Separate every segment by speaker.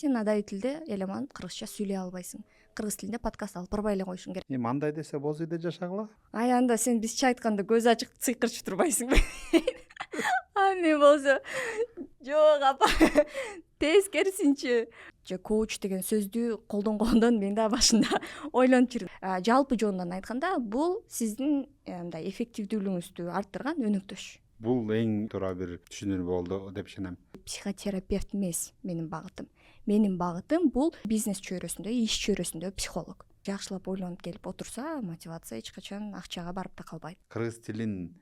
Speaker 1: Сен адай тилде элеман кыргызча сүйлөй албайсың. Кыргыз тилинде подкаст алып барбай эле коюшуң керек.
Speaker 2: Мандай десе боз үйдө жашагыла.
Speaker 1: Ай анда сен бизче айтканда көз ачык цыйкырчып турбайсыңбы? Мен болсо жок апа. Тескерисинчи. Коуч деген сөздү колдонгондон мен да башында ойлонуп жүрдүм. Жалпы жонунан айтканда бул сиздин мындай эффективдүүлүгүңүздү арттырган өнөктөш.
Speaker 2: Бул эң туура бир түшүнүү болду деп ишенем.
Speaker 1: Психотерапевт эмес менин багытым. Менин багытым бул бизнес чөйрөсүндө, иш чөйрөсүндө психолог. Жакшылап ойлонуп келип отурса, мотивация эч качан акчага барып да калбайт.
Speaker 2: Кыргыз тилин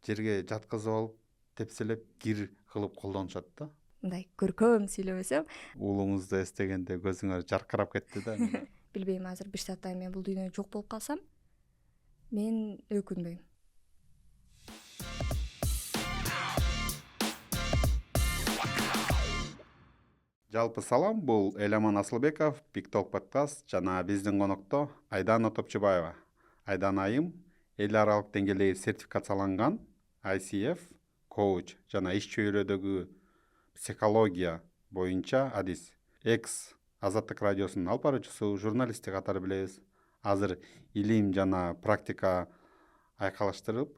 Speaker 2: жерге жаткызып алып, тепселеп, кир кылып колдонушат да.
Speaker 1: Мындай көркөм сүйлөбөсөм,
Speaker 2: Уулуңузду эстегенде көзүңөр жаркырап кетти да.
Speaker 1: билбейм, азыр бир сааттай мен бул дүйнөдө жок болуп калсам, мен өкүнбөйм.
Speaker 2: Жалпы салам, бул Эламан Асылбеков, Big Talk подкаст жана биздин конокто Айдана Топчубаева. Айдана айым эл аралык деңгээлде сертификацияланган ICF, коуч жана иш чөйрөдөгү психология боюнча адис. Экс Азаттык радиосунун алып баруучусу, журналисти катары билебиз. Азыр илим жана практика айкалыштырып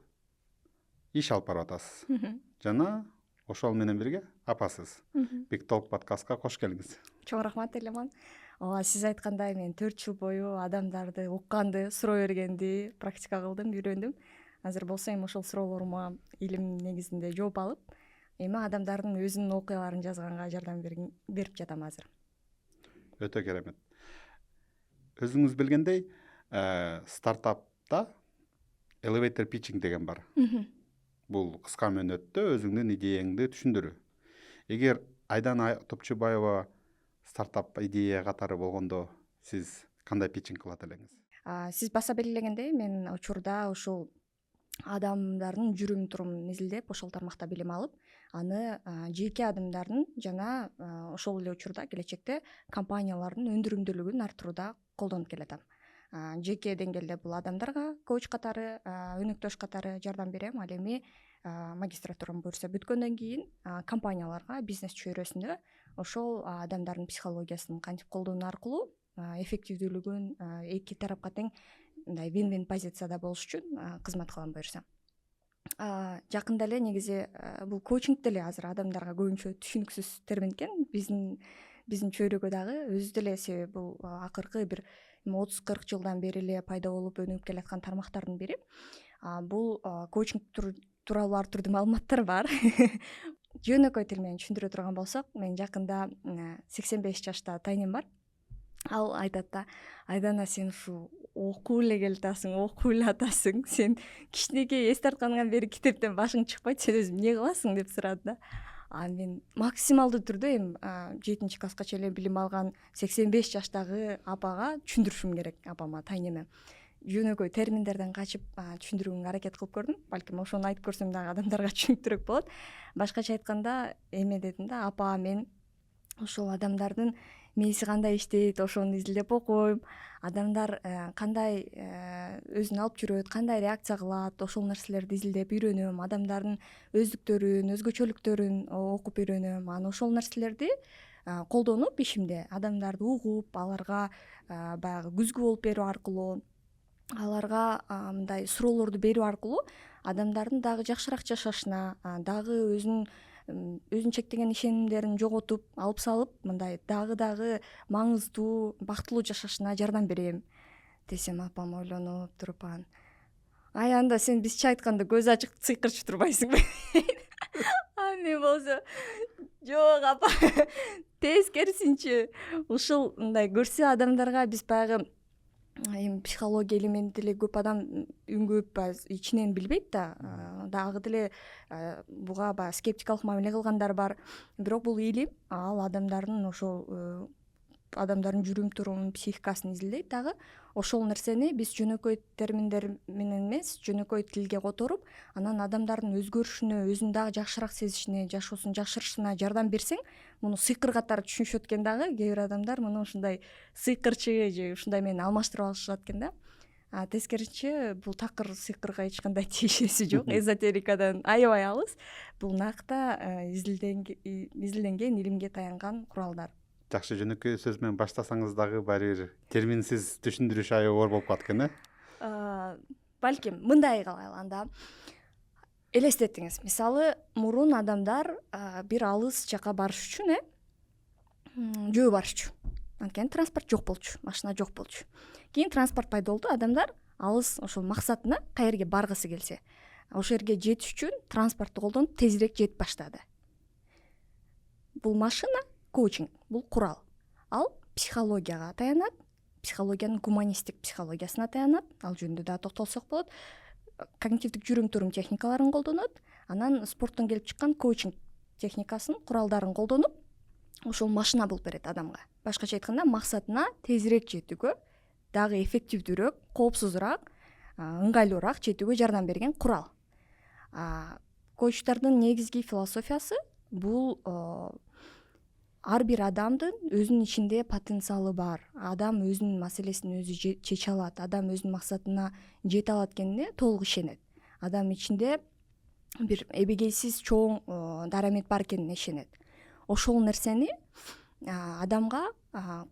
Speaker 2: иш алып барып атасыз. Жана ошол менен бирге апасыз. Big Talk подкастка кош келиңиз.
Speaker 1: Чоң рахмат Элеман. Ооба, сиз айткандай мен 4 жыл бою адамдарды укканды, суроо бергенди практика кылдым, үйрөндүм. Азыр болсо эми ошол суроолорума илим негизинде жооп алып, эми адамдардын өзүнүн окуяларын жазганга жардам берип жатам азыр.
Speaker 2: Өтө керемет. Өзүңүз билгендей, стартапта elevator pitching деген бар. Бул кыска мөөнөттө өзүңдүн идеяңды түшүндүрүү. Эгер Айдана Топчубаева стартап идея катары болгондо, сиз кандай питчинг кылат элеңиз?
Speaker 1: Сиз баса белгилегендей, мен учурда ушул адамдардын жүрүм турумун изилдеп, ошол тармакта билим алып, аны жеке адамдардын жана ошол эле учурда келечекте компаниялардын өндүрүмдүүлүгүн арттырууда колдонуп келатам. Жеке деңгээлде бул адамдарга коуч катары, өнөктөш катары жардам берем. Ал эми магистратурам буюрса бүткөндөн кийин компанияларга бизнес чөйрөсүндө ошол адамдардын психологиясын кантип колдонуу аркылуу эффективдүүлүгүн эки тарапка тең мындай вин-вин позицияда болуш үчүн кызмат кылам буюрса. Жакында эле негизи бул коучинг деле азыр адамдарга көбүнчө түшүнүксүз термин экен. Биздин чөйрөгө дагы өзү деле, себеби бул акыркы бир 30-40 жылдан бери эле пайда болуп өнүгүп келаткан тармактардын бири. Бул коучинг тууралуу ар түрдүү маалыматтар бар. Жөнөкөй тил менен түшүндүрө турган болсок, мен жакында 85 жашта тайнем бар. Ал айтат да: Айдана, сен ушу окуп эле келатасың, окуп эле атасың. Сен кичинекей эс тарткандан бери китептен башың чыкпайт, сен өзүң эмне кыласың деп сурады да. Мен максималдуу түрдө эми 7 класска чейин билим алган 85 жаштагы апага түшүндүрүшүм керек, апама, тайнеме. Жөнөкөй терминдерден качып түшүндүрүүгө аракет кылып көрдүм. Балким ошону айтып көрсөм дагы адамдарга түшүнүктүүрөөк болот. Башкача айтканда, эме дедим да: апа, мен ошол адамдардын мээси кандай иштейт, ошону изилдеп окуйм. Адамдар кандай өзүн алып жүрөт, кандай реакция кылат, ошол нерселерди изилдеп үйрөнөм. Адамдардын өздүктөрүн, өзгөчөлүктөрүн окуп үйрөнөм. Анан ошол нерселерди колдонуп ишимде адамдарды угуп, аларга баягы күзгү болуп берүү аркылуу, аларга мындай суроолорду берүү аркылуу адамдардын дагы жакшыраак жашашына, дагы өзүн чектеген ишенимдерин жоготуп, алып салып, мындай дагы маңыздуу, бактылуу жашашына жардам берем десем, апам ойлонуп туруп ай анда сен бизче айтканда көз ачык цыйкырчып турбайсыңбы? Мен болсо жок апа, тескерисинчи. Ушул мындай көрсө адамдарга биз баягы эми психология элементи деле көп адам үңгүп ичинен билбейт да. Дагы деле буга баягы скептикалык мамиле кылгандар бар. Бирок бул илим ал адамдардын ошол адамдардын жүрүм турумун, психикасын изилдейт дагы. Ошол нерсени биз жөнөкөй терминдер менен эмес, жөнөкөй тилге которуп, анан адамдардын өзгөрүшүнө, өзүн дагы жакшыраак сезишине, жашоосун жакшыртышына жардам берсең, муну сыйкыр катары түшүнүшөт экен дагы. Кээ бир адамдар муну ушундай сыйкырчы же ушундай менен алмаштырып алышат экен да. Тескерисинче бул такыр сыйкырга эч кандай тиешеси жок. Эзотерикадан аябай алыс. Бул накта изилденген илимге таянган куралдар.
Speaker 2: жакшы жөнөкөй сөз менен баштасаңыз дагы баары бир терминсиз түшүндүрүш аябай оор болуп калат экен
Speaker 1: Балким мындай кылайлы анда. Элестетиңиз, мисалы мурун адамдар бир алыс жака барыш үчүн жөө барышчу. Анткени транспорт жок болчу, машина жок болчу. Кийин транспорт пайда болду, адамдар алыс ошол максатына каерге баргысы келсе, ошол жерге жетиш үчүн транспортты колдонуп тезирээк жетип баштады. Бул машина коучинг, бул курал. Ал психологияга таянат, психологиянын гуманисттик психологиясына таянат. Ал жөнүндө да токтолсок болот. Когнитивдик жүрүм-турум техникаларын колдонот. Анан спорттон келип чыккан коучинг техникасын, куралдарын колдонуп, ошол машина болуп берет адамга. Башкача айтканда, максатына тезирээк жетүүгө, дагы эффективдүүрөөк, коопсузураак, ыңгайлуураак жетүүгө жардам берген курал. Коучтардын негизги философиясы бул ар бир адамдын өзүнүн ичинде потенциалы бар. Адам өзүнүн маселесин өзү чече алат, адам өзүнүн максатына жете алат экенине толук ишенет. Адам ичинде бир эбегейсиз чоң дарамет бар экенине ишенет. Ошол нерсени адамга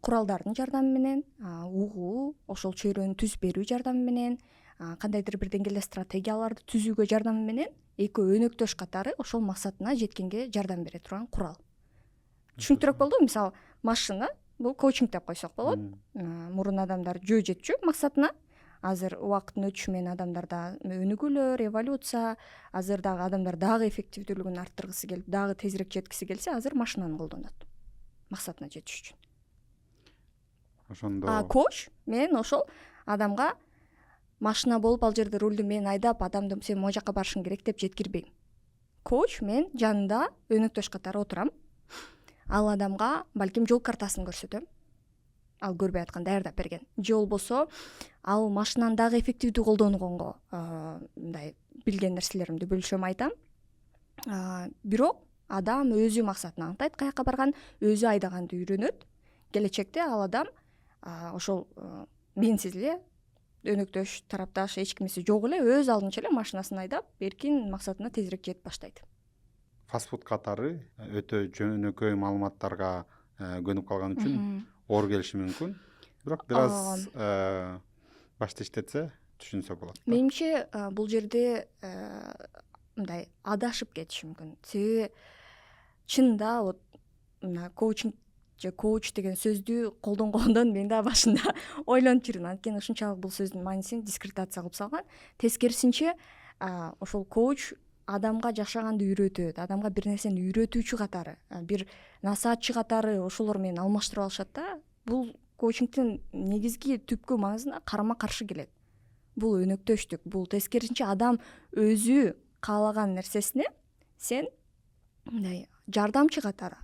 Speaker 1: куралдардын жардамы менен, угуу, ошол чөйрөнү түзүп берүү жардамы менен, кандайдыр бир деңгээлде стратегияларды түзүүгө жардамы менен экөө өнөктөш катары ошол максатына жеткенге жардам бере турган курал. Түшүнүктүүрөөк болду. Мисалы, машина бул коучинг деп койсок болот. Мурун адамдар жөө жетчү максатына. Азыр убакыттын өтүшү менен адамдарда өнүгүүлөр, эволюция, азыр дагы адамдар дагы эффективдүүлүгүн арттыргысы келип, дагы тезирээк жеткиси келсе, азыр машинаны колдонот максатына жетиш үчүн.
Speaker 2: Ошондо
Speaker 1: Коуч мен ошол адамга машина болуп ал жерде рулду мен айдап, адамды сен могу жака барышың керек деп жеткирбейм. Коуч мен жанында өнөктөш катары отурам. Ал адамга балким жол картасын көрсөтөм. Ал көрбөй аткан даярдап берген. Же болбосо ал машинаны дагы эффективдүү колдонгонго мындай билген нерселеримди бөлүшөм, айтам. Бирок адам өзү максатын аңтайт, каяка барган, өзү айдаганды үйрөнөт. Келечекте ал адам ошол менсиз эле өнөктөш, тарапташ эч кимиси жок эле өз алдынча эле машинасын айдап, эркин максатына тезирээк жетип баштайт.
Speaker 2: фастфуд катары өтө жөнөкөй маалыматтарга көнүп калган үчүн оор келиши мүмкүн. Бирок бир аз башты иштетсе түшүнсө болот.
Speaker 1: Менимче бул жерде мындай адашып кетиши мүмкүн. Себеби чынында вот мына коучинг же коуч деген сөздү колдонгондон мен да башында ойлонуп жүрдүм. Анткени ушунчалык бул сөздүн маанисин дискредитация кылып салган. Тескерисинче ошол коуч адамга жашаганды үйрөтөт, адамга бир нерсени үйрөтүүчү катары, бир насаатчы катары ошолор менен алмаштырып алышат да. Бул коучингдин негизги түпкү маңызына карама каршы келет. Бул өнөктөштүк, бул тескерисинче адам өзү каалаган нерсесине сен мындай жардамчы катары,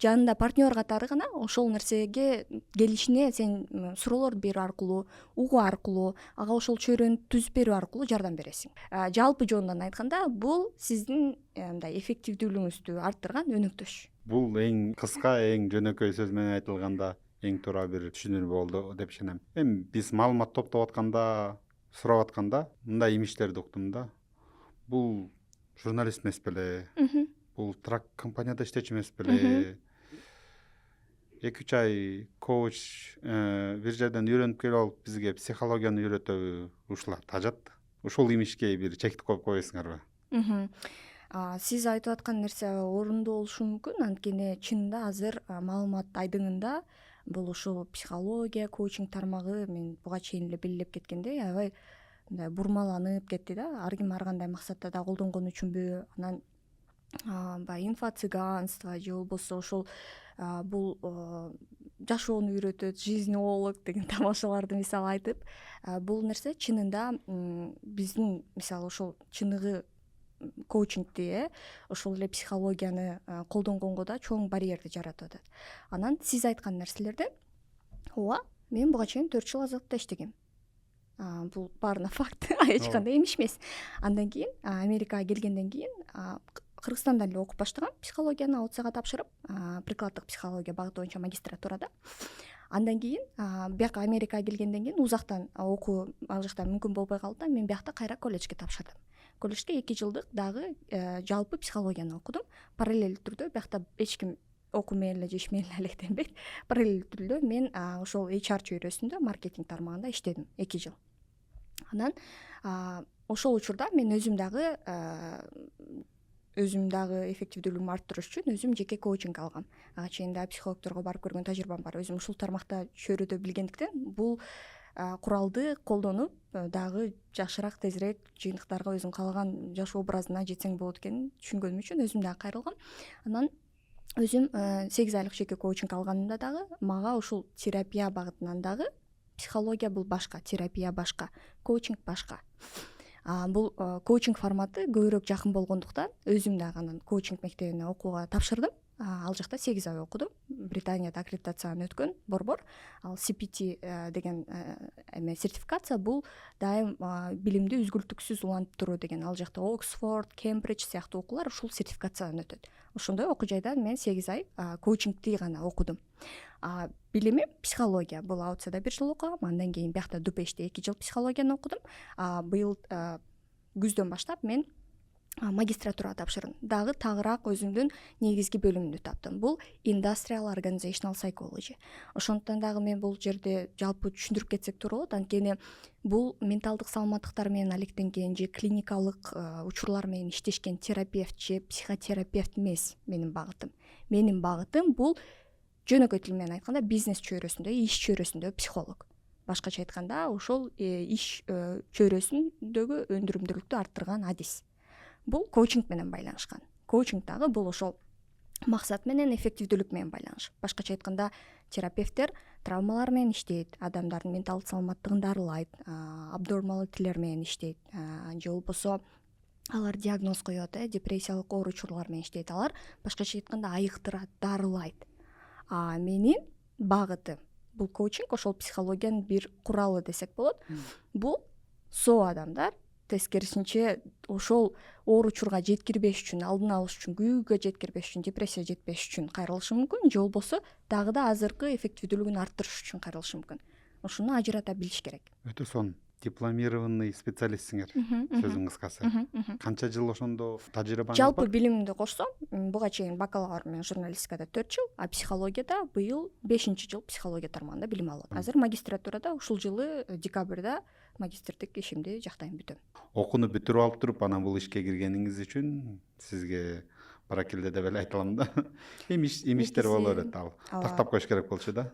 Speaker 1: жанында партнер катары гана ошол нерсеге келишине сен суроолорду берүү аркылуу, угуу аркылуу, ага ошол чөйрөнү түзүп берүү аркылуу жардам бересиң. Жалпы жонунан айтканда, бул сиздин мындай эффективдүүлүгүңүздү арттырган өнөктөш.
Speaker 2: Бул эң кыска, эң жөнөкөй сөз менен айтылганда эң туура бир түшүнүрүү болду деп ишенем. Эми биз маалымат топтоп атканда, сурап атканда мындай имиштерди уктум да. Бул журналист эмес беле? Бул трак компанияда иштечү эмес беле? 2-3 ай коуч бир жерден үйрөнүп келип алып бизге психологияны үйрөтөбү? Ушулар тажат. Ушул имишке бир чектик коюп койбойсуңарбы?
Speaker 1: Сиз айтып аткан нерсе орундуу болушу мүмкүн. Анткени чынында азыр маалымат айдыңында бул ушул психология, коучинг тармагы мен буга чейин эле белгилеп кеткендей аябай мындай бурмаланып кетти да. Ар ким ар кандай максатта да колдонгон үчүнбү, анан баягы инфо-цыганство же болбосо ошол бул жашоону үйрөтөт, жизнеолог деген тамашаларды мисалы айтып, бул нерсе чынында биздин мисалы ошол чыныгы коучингди, ошол эле психологияны колдонгонго да чоң барьерди жаратып атат. Анан сиз айткан нерселерден ооба, мен буга чейин 4 жыл Азаттыкта иштегем. Бул баарына факт, эч кандай имиш эмес. Андан кийин Америкага келгенден кийин Кыргызстандан эле окуп баштагам психологияны, АУЦга тапшырып, прикладдык психология багыты боюнча магистратурада. Андан кийин бияка Америкага келгенден кийин узактан окуу ал жакта мүмкүн болбой калды да, мен биякта кайра колледжге тапшырдым. Колледжге 2 жылдык дагы жалпы психологияны окудум. Параллель түрдө биякта эч ким окумай эле же ишмей эле алектенбейт. Параллелдүү мен ошол HR чөйрөсүндө маркетинг тармагында иштедим 2 жыл. Анан ошол учурда мен өзүм дагы эффективдүүлүгүмү арттырыш үчүн өзүм жеке коучинг алгам. Ага чейин да психологдорго барып көргөн тажрыйбам бар. Өзүм ушул тармакта чөйрөдө билгендиктен бул куралды колдонуп дагы жакшыраак тезирээк жыйынтыктарга өзүң каалаган жаш образына жетсең болот экенин түшүнгөнүм үчүн өзүм дагы кайрылгам. Анан өзүм 8 айлык жеке коучинг алганымда дагы мага ушул терапия багытынан дагы психология бул башка, терапия башка, коучинг башка. Бул коучинг форматы көбүрөөк жакын болгондуктан өзүм дагы анан коучинг мектебине окууга тапшырдым. Ал жакта 8 ай окудум. Британияда аккредитацияны өткөн борбор. Ал CPT деген сертификация бул дайым билимди үзгүлтүксүз улантып туруу деген. Ал жакта Оксфорд, Кембридж сыяктуу окуулар ушул сертификациядан өтөт. Ошондой окуу жайдан мен 8 ай коучингти гана окудум. Билимим психология. Бул Аутсада 1 жыл окугам. Андан кийин биякта Дупеште 2 жыл психологияны окудум. Быйыл күздөн баштап мен магистратурага тапшырдым. Дагы тагыраак өзүмдүн негизги бөлүмүмдү таптым. Бул Industrial Organizational Psychology. Ошондуктан дагы мен бул жерде жалпы түшүндүрүп кетсек туура болот. Анткени бул менталдык саламаттыктар менен алектенген же клиникалык учурлар менен иштешкен терапевт же психотерапевт эмес менин багытым. Менин багытым бул жөнөкөй тил менен айтканда бизнес чөйрөсүндө, иш чөйрөсүндө психолог. Башкача айтканда ошол иш чөйрөсүндөгү өндүрүмдүүлүктү арттырган адис. Бул коучинг менен байланышкан. Коучинг дагы бул ошол максат менен эффективдүүлүк менен байланыш. Башкача айтканда терапевттер травмалар менен иштейт, адамдардын менталдык саламаттыгын дарылайт, абнормалитилер менен иштейт, же болбосо алар диагноз коет, депрессиялык ооручулар менен иштейт. Алар башкача айтканда айыктырат, дарылайт. Менин багытым бул коучинг ошол психологиянын бир куралы десек болот. Бул соо адамдар тескерисинче ошол ооручурга жеткирбеш үчүн, алдын алыш үчүн, күйүүгө жеткирбеш үчүн, депрессия жетпеш үчүн кайрылышы мүмкүн, же болбосо дагы да азыркы эффективдүүлүгүн арттырыш үчүн кайрылышы мүмкүн. Ошону ажырата билиш керек.
Speaker 2: Өтө сонун. Дипломированный специалистсиңер сөзүң кыскасы. Канча жыл ошондо тажрыйбаңыз бар?
Speaker 1: Жалпы билимимди кошсом, буга чейин бакалавр менен журналистикада 4 жыл, психологияда быйыл 5 жыл психология тармагында билим алып. Азыр магистратурада ушул жылы декабрда магистрдик ишимди жактайын бүтөм.
Speaker 2: Окууну бүтүрүп алып туруп, анан бул ишке киргениңиз үчүн сизге баракелде деп эле айта алам да. Имиштер боло берет ал. Тактап коюш керек болчу да.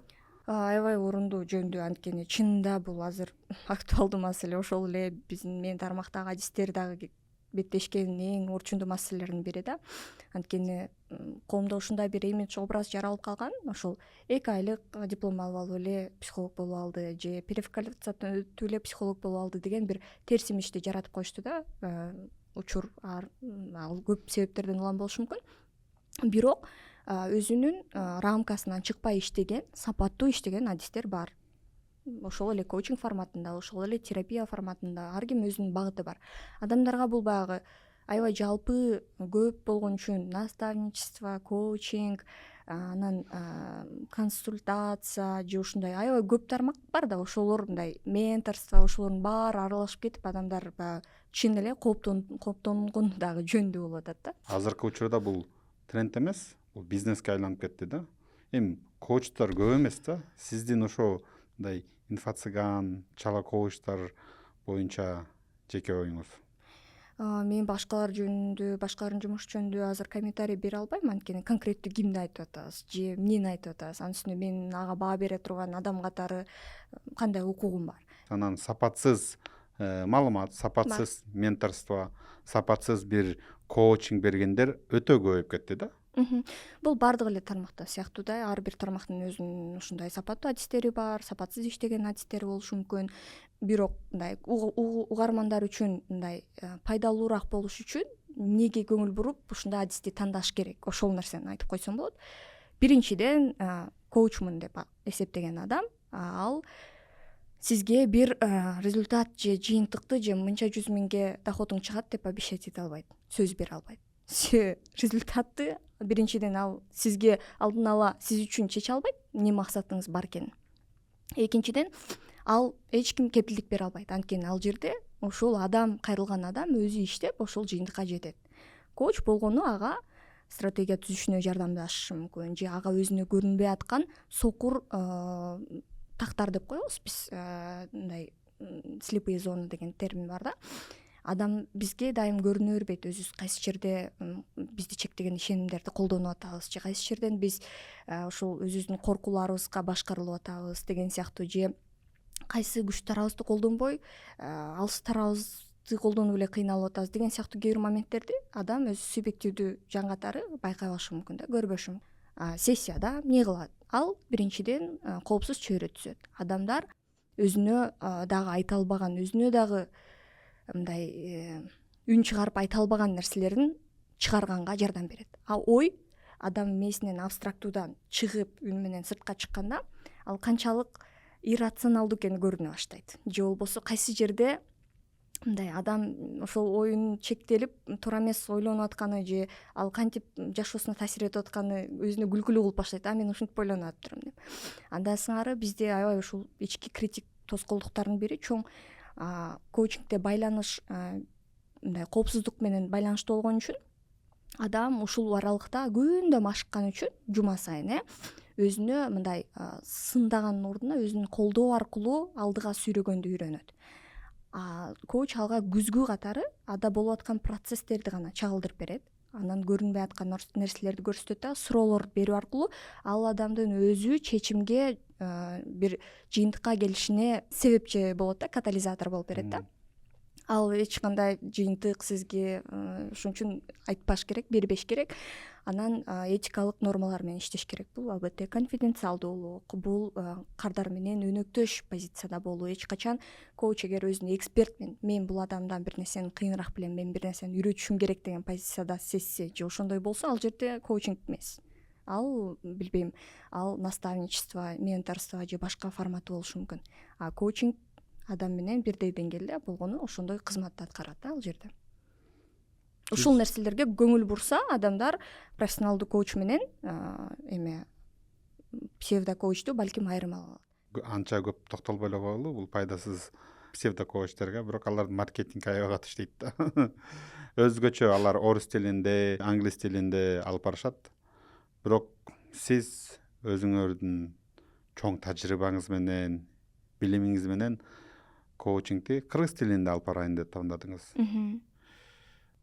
Speaker 1: Аябай орундуу жөндүү, анткени чынында бул азыр актуалдуу маселе. Ошол эле менин тармактагы адистер дагы беттешкен эң орчундуу маселелердин бири да. Анткени коомдо ушундай бир имидж образ жаралып калган. Ошол 2 айлык диплом алып алып эле психолог болуп алды же переквалификациядан өтүп эле психолог болуп алды деген бир терс имиджди жаратып коюшту да. Учур ал көп себептерден улам болушу мүмкүн. Бирок өзүнүн рамкасынан чыкпай иштеген, сапаттуу иштеген адистер бар. Ошол эле коучинг форматында, ошол эле терапия форматында ар ким өзүнүн багыты бар. Адамдарга бул баягы аябай жалпы көп болгон үчүн наставничество, коучинг, анан консультация же ушундай аябай көп тармак бар да, ошолор мындай менторство, ошолордун баары аралашып кетип адамдар баягы чын эле кооптонгону дагы жөндүү болуп атат да.
Speaker 2: Азыркы учурда бул тренд эмес, бул бизнеске айланып кетти да. Эми коучтор көп эмес да. Сиздин ошо мындай инфо-цыган, чала коучтар боюнча жеке оюңуз?
Speaker 1: Мен башкалар жөнүндө, башкалардын жумушу жөнүндө азыр комментарий бере албайм, анткени конкреттүү кимди айтып атабыз же эмнени айтып атабыз. Анын үстүнө мен ага баа бере турган адам катары кандай укугум бар.
Speaker 2: Анан сапатсыз маалымат, сапатсыз менторство, сапатсыз бир коучинг бергендер өтө көбөйүп кетти да.
Speaker 1: Бул бардык эле тармакта сыяктуу да. Ар бир тармактын өзүнүн ушундай сапаттуу адистери бар, сапатсыз иштеген адистери болушу мүмкүн. Бирок мындай угармандар үчүн мындай пайдалуураак болуш үчүн эмнеге көңүл буруп ушундай адисти тандаш керек? Ошол нерсени айтып койсом болот. Биринчиден, коучмун деп эсептеген адам, ал сизге бир результат же жыйынтыкты же мынча 100 миңге доходуң чыгат деп обещать эте албайт, сөз бере албайт. Результатты биринчиден ал сизге алдын ала сиз үчүн чече албайт, эмне максатыңыз бар экенин. Экинчиден, ал эч ким кепилдик бере албайт, анткени ал жерде ошол адам, кайрылган адам өзү иштеп ошол жыйынтыкка жетет. Коуч болгону ага стратегия түзүшүнө жардамдашышы мүмкүн, же ага өзүнө көрүнбөй аткан сокур тактар деп коебуз биз, мындай слепые зоны деген термин бар да. Адам бизге дайым көрүнө бербейт, өзүбүз кайсы жерде бизди чектеген ишенимдерди колдонуп атабыз, же кайсы жерден биз ушул өзүбүздүн коркууларыбызга башкарылып атабыз деген сыяктуу, же кайсы күч тарабызды колдонбой алыс тарабызды колдонуп эле кыйналып атабыз деген сыяктуу кээ бир моменттерди адам өзү субъективдүү жан катары байкай алышы мүмкүн да, көрбөшү мүмкүн. Сессияда эмне кылат? Ал биринчиден коопсуз чөйрө түзөт. Адамдар өзүнө дагы айта албаган, өзүнө дагы мындай үн чыгарып айта албаган нерселерин чыгарганга жардам берет. Ой адам мээсинен абстрактуудан чыгып үн менен сыртка чыкканда ал канчалык иррационалдуу экени көрүнө баштайт. Же болбосо кайсы жерде мындай адам ошол оюн чектелип туура эмес ойлонуп атканы, же ал кантип жашоосуна таасир этип атканы өзүнө күлкүлүү болуп баштайт. Мен ушинтип ойлонуп атыптырмын деп. Андан сыңары бизде аябай ушул ички критик тоскоолдуктардын бири чоң коучингде байланыш, мындай коопсуздук менен байланыштуу болгон үчүн адам ушул аралыкта күндө машыккан үчүн жума сайын өзүнө мындай сындаганын ордуна өзүн колдоо аркылуу алдыга сүйрөгөндү үйрөнөт. Коуч алга күзгү катары ада болуп аткан процесстерди гана чагылдырып берет. Анан көрүнбөй аткан нерселерди көрсөтөт да, суроолорду берүү аркылуу ал адамдын өзү чечимге бир жыйынтыкка келишине себепчи болот да, катализатор болуп берет да. Ал эч кандай жыйынтык сизге ошон үчүн айтпаш керек, бербеш керек. Анан этикалык нормалар менен иштеш керек. Бул албетте конфиденциалдуулук, бул кардар менен өнөктөш позицияда болуу. Эч качан коуч эгер өзүн экспертмин, мен бул адамдан бир нерсени кыйыныраак билем, мен бир нерсени үйрөтүшүм керек деген позицияда сезсе же ошондой болсо, ал жерде коучинг эмес. Ал билбейм, ал наставничество, менторство же башка форматы болушу мүмкүн. Коучинг адам менен бирдей деңгээлде болгону ошондой кызматты аткарат да ал жерде. Ушул нерселерге көңүл бурса, адамдар профессионалдуу коуч менен псевдо коучту балким айырма алат.
Speaker 2: Анча көп токтолбой эле коелу бул пайдасыз псевдо коучтерге, бирок алардын маркетинг аябай катуу иштейт да. Өзгөчө алар орус тилинде, англис тилинде алып барышат. Бирок сиз өзүңөрдүн чоң тажрыйбаңыз менен, билимиңиз менен коучингти кыргыз тилинде алып барайын деп тандадыңыз.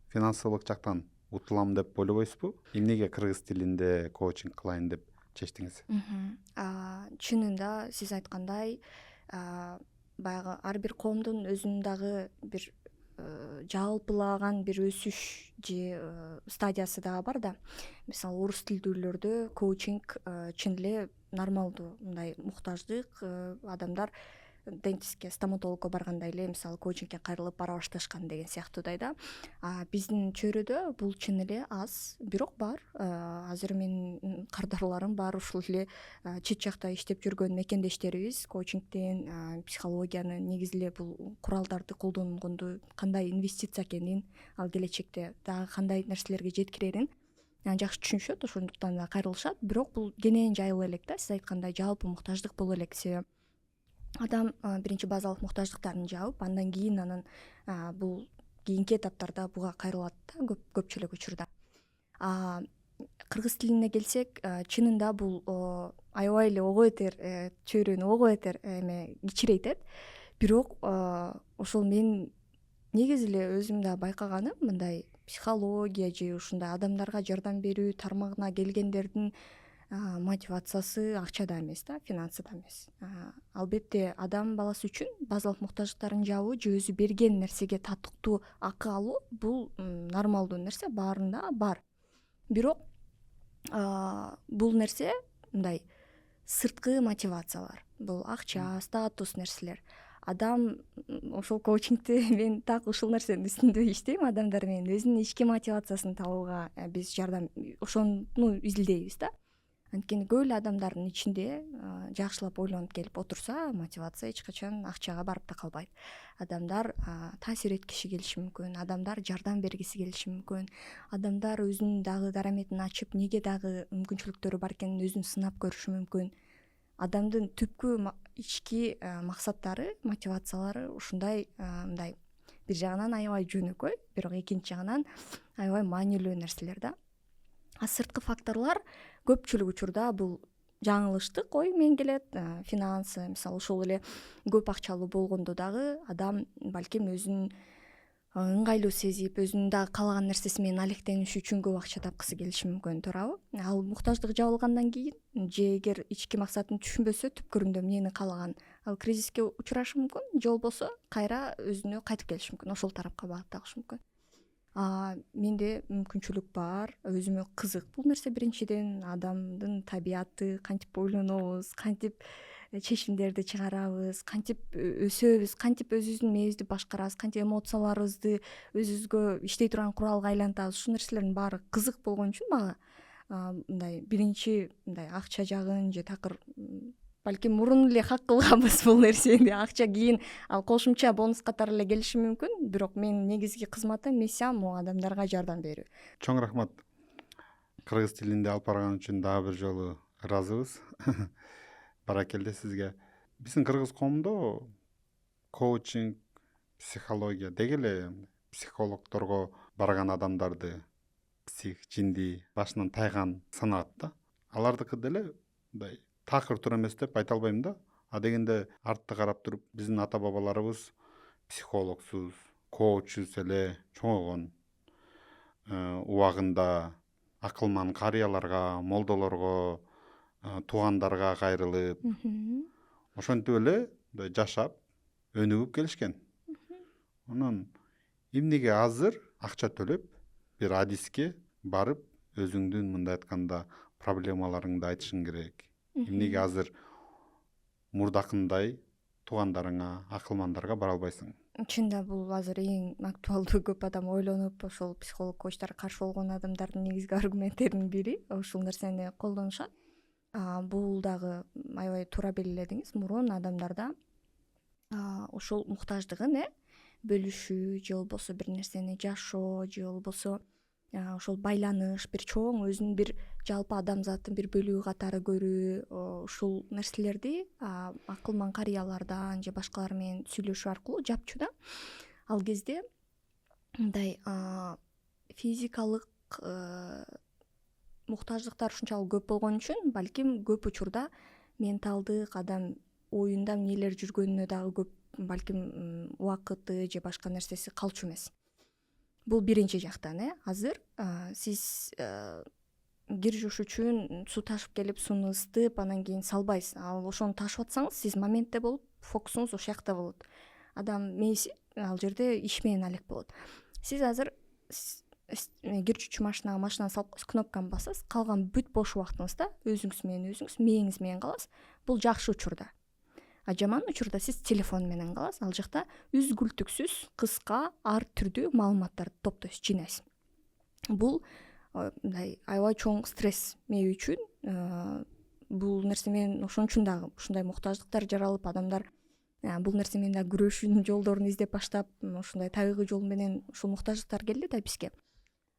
Speaker 2: Финансылык жактан утулам деп ойлобойсузбу? Эмнеге кыргыз тилинде коучинг кылайын деп чечтиңиз?
Speaker 1: Чынында сиз айткандай, баягы ар бир коомдун өзүнүн дагы бир жалпылаган бир өсүш же стадиясы дагы бар да. Мисалы орус тилдүүлөрдө коучинг чын эле нормалдуу, мындай муктаждык, адамдар дентистке, стоматологко баргандай эле мисалы коучингке кайрылып бара башташкан деген сыяктуудай да. Биздин чөйрөдө бул чын эле аз, бирок бар. Азыр менин кардарларым бар, ушул эле чет жакта иштеп жүргөн мекендештерибиз коучингден, психологиянын негизи эле бул куралдарды колдонгонду, кандай инвестиция экенин, ал келечекте дагы кандай нерселерге жеткирерин жакшы түшүнүшөт, ошондуктан да кайрылышат. Бирок бул кенен жайыла элек да, сиз айткандай жалпы муктаждык боло элек. Себеби адам биринчи базалык муктаждыктарын жаап, андан кийин анан бул кийинки этаптарда буга кайрылат да көпчүлүк учурда. Кыргыз тилине келсек, чынында бул аябай эле ого бетер чөйрөнү ого бетер кичирейт. Бирок ошол мен негизи эле өзүм да байкаганым, мындай психология же ушундай адамдарга жардам берүү тармагына келгендердин мотивациясы акчада эмес да, финансыда эмес. Албетте адам баласы үчүн базалык муктаждыктарын жаабуу же өзү берген нерсеге татыктуу акы алуу бул нормалдуу нерсе, баарында бар. Бирок бул нерсе мындай сырткы мотивациялар, бул акча, статус нерселер. Адам ошол коучингти мен так ушул нерсенин үстүндө иштейм, адамдар менен өзүнүн ички мотивациясын табууга биз жардам ошону изилдейбиз да. Анткени көп эле адамдардын ичинде жакшылап ойлонуп келип отурса, мотивация эч качан акчага барып да калбайт. Адамдар таасир эткиси келиши мүмкүн, адамдар жардам бергиси келиши мүмкүн, адамдар өзүнүн дагы дараметин ачып, неге дагы мүмкүнчүлүктөрү бар экенин өзүн сынап көрүшү мүмкүн. Адамдын түпкү ички максаттары, мотивациялары ушундай, мындай бир жагынан аябай жөнөкөй, бирок экинчи жагынан аябай маанилүү нерселер да. Сырткы факторлор көпчүлүк учурда бул жаңылыштык ой менен келет. Финансы, мисалы ошол эле көп акчалуу болгондо дагы адам балким өзүн ыңгайлуу сезип, өзүнүн дагы каалаган нерсеси менен алектениш үчүн көп акча тапкысы келиши мүмкүн, туурабы? Ал муктаждык жабылгандан кийин же эгер ички максатын түшүнбөсө, түпкүрүндө эмнени каалаган, ал кризиске учурашы мүмкүн, же болбосо кайра өзүнө кайтып келиши мүмкүн, ошол тарапка багытталышы мүмкүн. Менде мүмкүнчүлүк бар, өзүмө кызык бул нерсе. Биринчиден, адамдын табияты, кантип ойлонобуз, кантип чечимдерди чыгарабыз, кантип өсөбүз, кантип өзүбүздүн мээбизди башкарабыз, кантип эмоцияларыбызды өзүбүзгө иштей турган куралга айлантабыз. Ушул нерселердин баары кызык болгон үчүн мага мындай биринчи мындай акча жагын же такыр балким мурун эле хак кылганбыз бул нерсени. Акча кийин ал кошумча бонус катары эле келиши мүмкүн, бирок менин негизги кызматым, миссиям могу адамдарга жардам берүү.
Speaker 2: Чоң рахмат. Кыргыз тилинде алып барган үчүн дагы бир жолу ыраазыбыз. Баракелде сизге. Биздин кыргыз коомдо коучинг, психология деги эле психологдорго барган адамдарды псих, жинди башынан тайган санаат да. Алардыкы деле мындай такыр тур эмес деп айта албайм да. Дегенде артты карап туруп, биздин ата бабаларыбыз психологсуз, коучсуз эле чоңойгон. Убагында акылман карыяларга, молдолорго, туугандарга кайрылып, ошентип эле жашап, өнүгүп келишкен. Анан эмнеге азыр акча төлөп бир адиске барып өзүңдүн мындай айтканда проблемаларыңды айтышың керек? Эмнеге азыр мурдакындай туугандарыңа, акылмандарга бара албайсың?
Speaker 1: Чында бул азыр эң актуалдуу, көп адам ойлонуп, ошол психолог, коучтарга каршы болгон адамдардын негизги аргументтеринин бири ушул нерсени колдонушат. Бул дагы аябай туура белгиледиңиз. Мурун адамдарда ошол муктаждыгын бөлүшүү же болбосо бир нерсени жашоо же болбосо ошол байланыш, бир чоң өзүнүн бир жалпы адамзаттын бир бөлүгү катары көрүү, ушул нерселерди акылман карыялардан же башкалар менен сүйлөшүү аркылуу жапчу да. Ал кезде мындай физикалык муктаждыктар ушунчалык көп болгон үчүн балким көп учурда менталдык, адам оюнда эмнелер жүргөнүнө дагы көп балким убакыты же башка нерсеси калчу эмес. Бул биринчи жактан. Азыр сиз кир жууш үчүн суу ташып келип, сууну ысытып, анан кийин салбайсыз. Ал ошону ташып атсаңыз, сиз моментте болуп, фокусуңуз ошол жакта болот. Адам мээси ал жерде иш менен алек болот. Сиз азыр кир жуучу машинага салып койсоз, кнопканы басасыз, калган бүт бош убактыңызда өзүңүз менен мээңиз менен каласыз. Бул жакшы учурда. Жаман учурда сиз телефон менен каласыз. Ал жакта үзгүлтүксүз, кыска, ар түрдүү маалыматтарды топтойсуз, жыйнайсыз. Бул мындай аябай чоң стресс мээ үчүн. Бул нерсе менен ошон үчүн дагы ушундай муктаждыктар жаралып, адамдар бул нерсе менен да күрөшүүнүн жолдорун издеп баштап, ушундай табигый жол менен ушул муктаждыктар келди да бизге.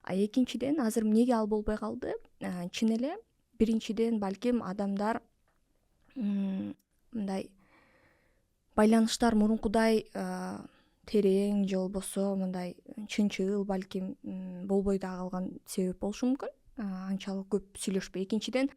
Speaker 1: Экинчиден, азыр эмнеге ал болбой калды? Чын эле, биринчиден балким адамдар мындай байланыштар мурункудай терең же болбосо мындай чынчыл балким болбой да калган себеп болушу мүмкүн. Анчалык көп сүйлөшпөй. Экинчиден,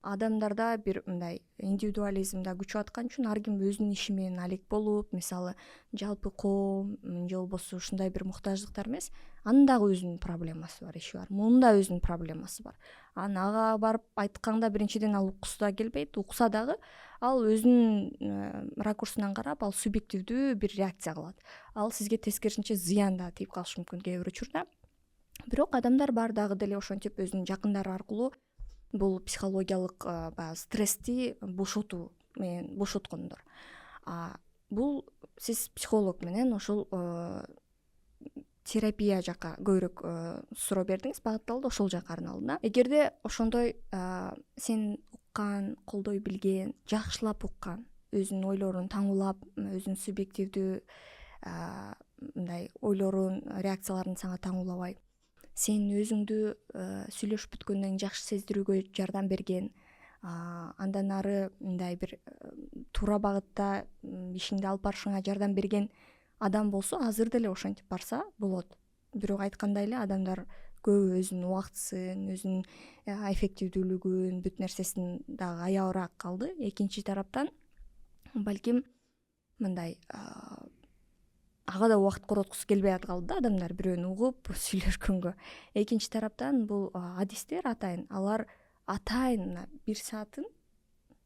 Speaker 1: адамдарда бир мындай индивидуализм да күчүп аткан үчүн ар ким өзүнүн иши менен алек болуп, мисалы жалпы коом же болбосо ушундай бир муктаждыктар эмес, анын дагы өзүнүн проблемасы бар, иши бар. Мунун да өзүнүн проблемасы бар. Ага барып айтканда биринчиден ал уккусу да келбейт, укса дагы ал өзүнүн ракурсунан карап, ал субъективдүү бир реакция кылат. Ал сизге тескерисинче зыян да тийип калышы мүмкүн кээ бир учурда. Бирок адамдар бар дагы деле ошентип өзүнүн жакындары аркылуу бул психологиялык баягы стрессти бошотуу менен бошоткондор. Бул сиз психолог менен ошол терапия жака көбүрөөк суроо бердиңиз, багытталды, ошол жака арналды да. Эгерде ошондой сен уккан, колдой билген, жакшылап уккан, өзүнүн ойлорун таңуулап, өзүнүн субъективдүү мындай ойлорун, реакцияларын сага таңуулабай, сен өзүңдү сүйлөшүп бүткөндөн кийин жакшы сездирүүгө жардам берген, андан ары мындай бир туура багытта ишиңди алып барышыңа жардам берген адам болсо, азыр деле ошентип барса болот. Бирок айткандай эле, адамдар көп өзүнүн убактысын, өзүнүн эффективдүүлүгүн, бүт нерсесин дагы аябыраак калды. Экинчи тараптан балким мындай ага да убакыт короткусу келбей калды да адамдар бирөөнү угуп сүйлөшкөнгө. Экинчи тараптан бул адистер атайын алар атайын 1 саатын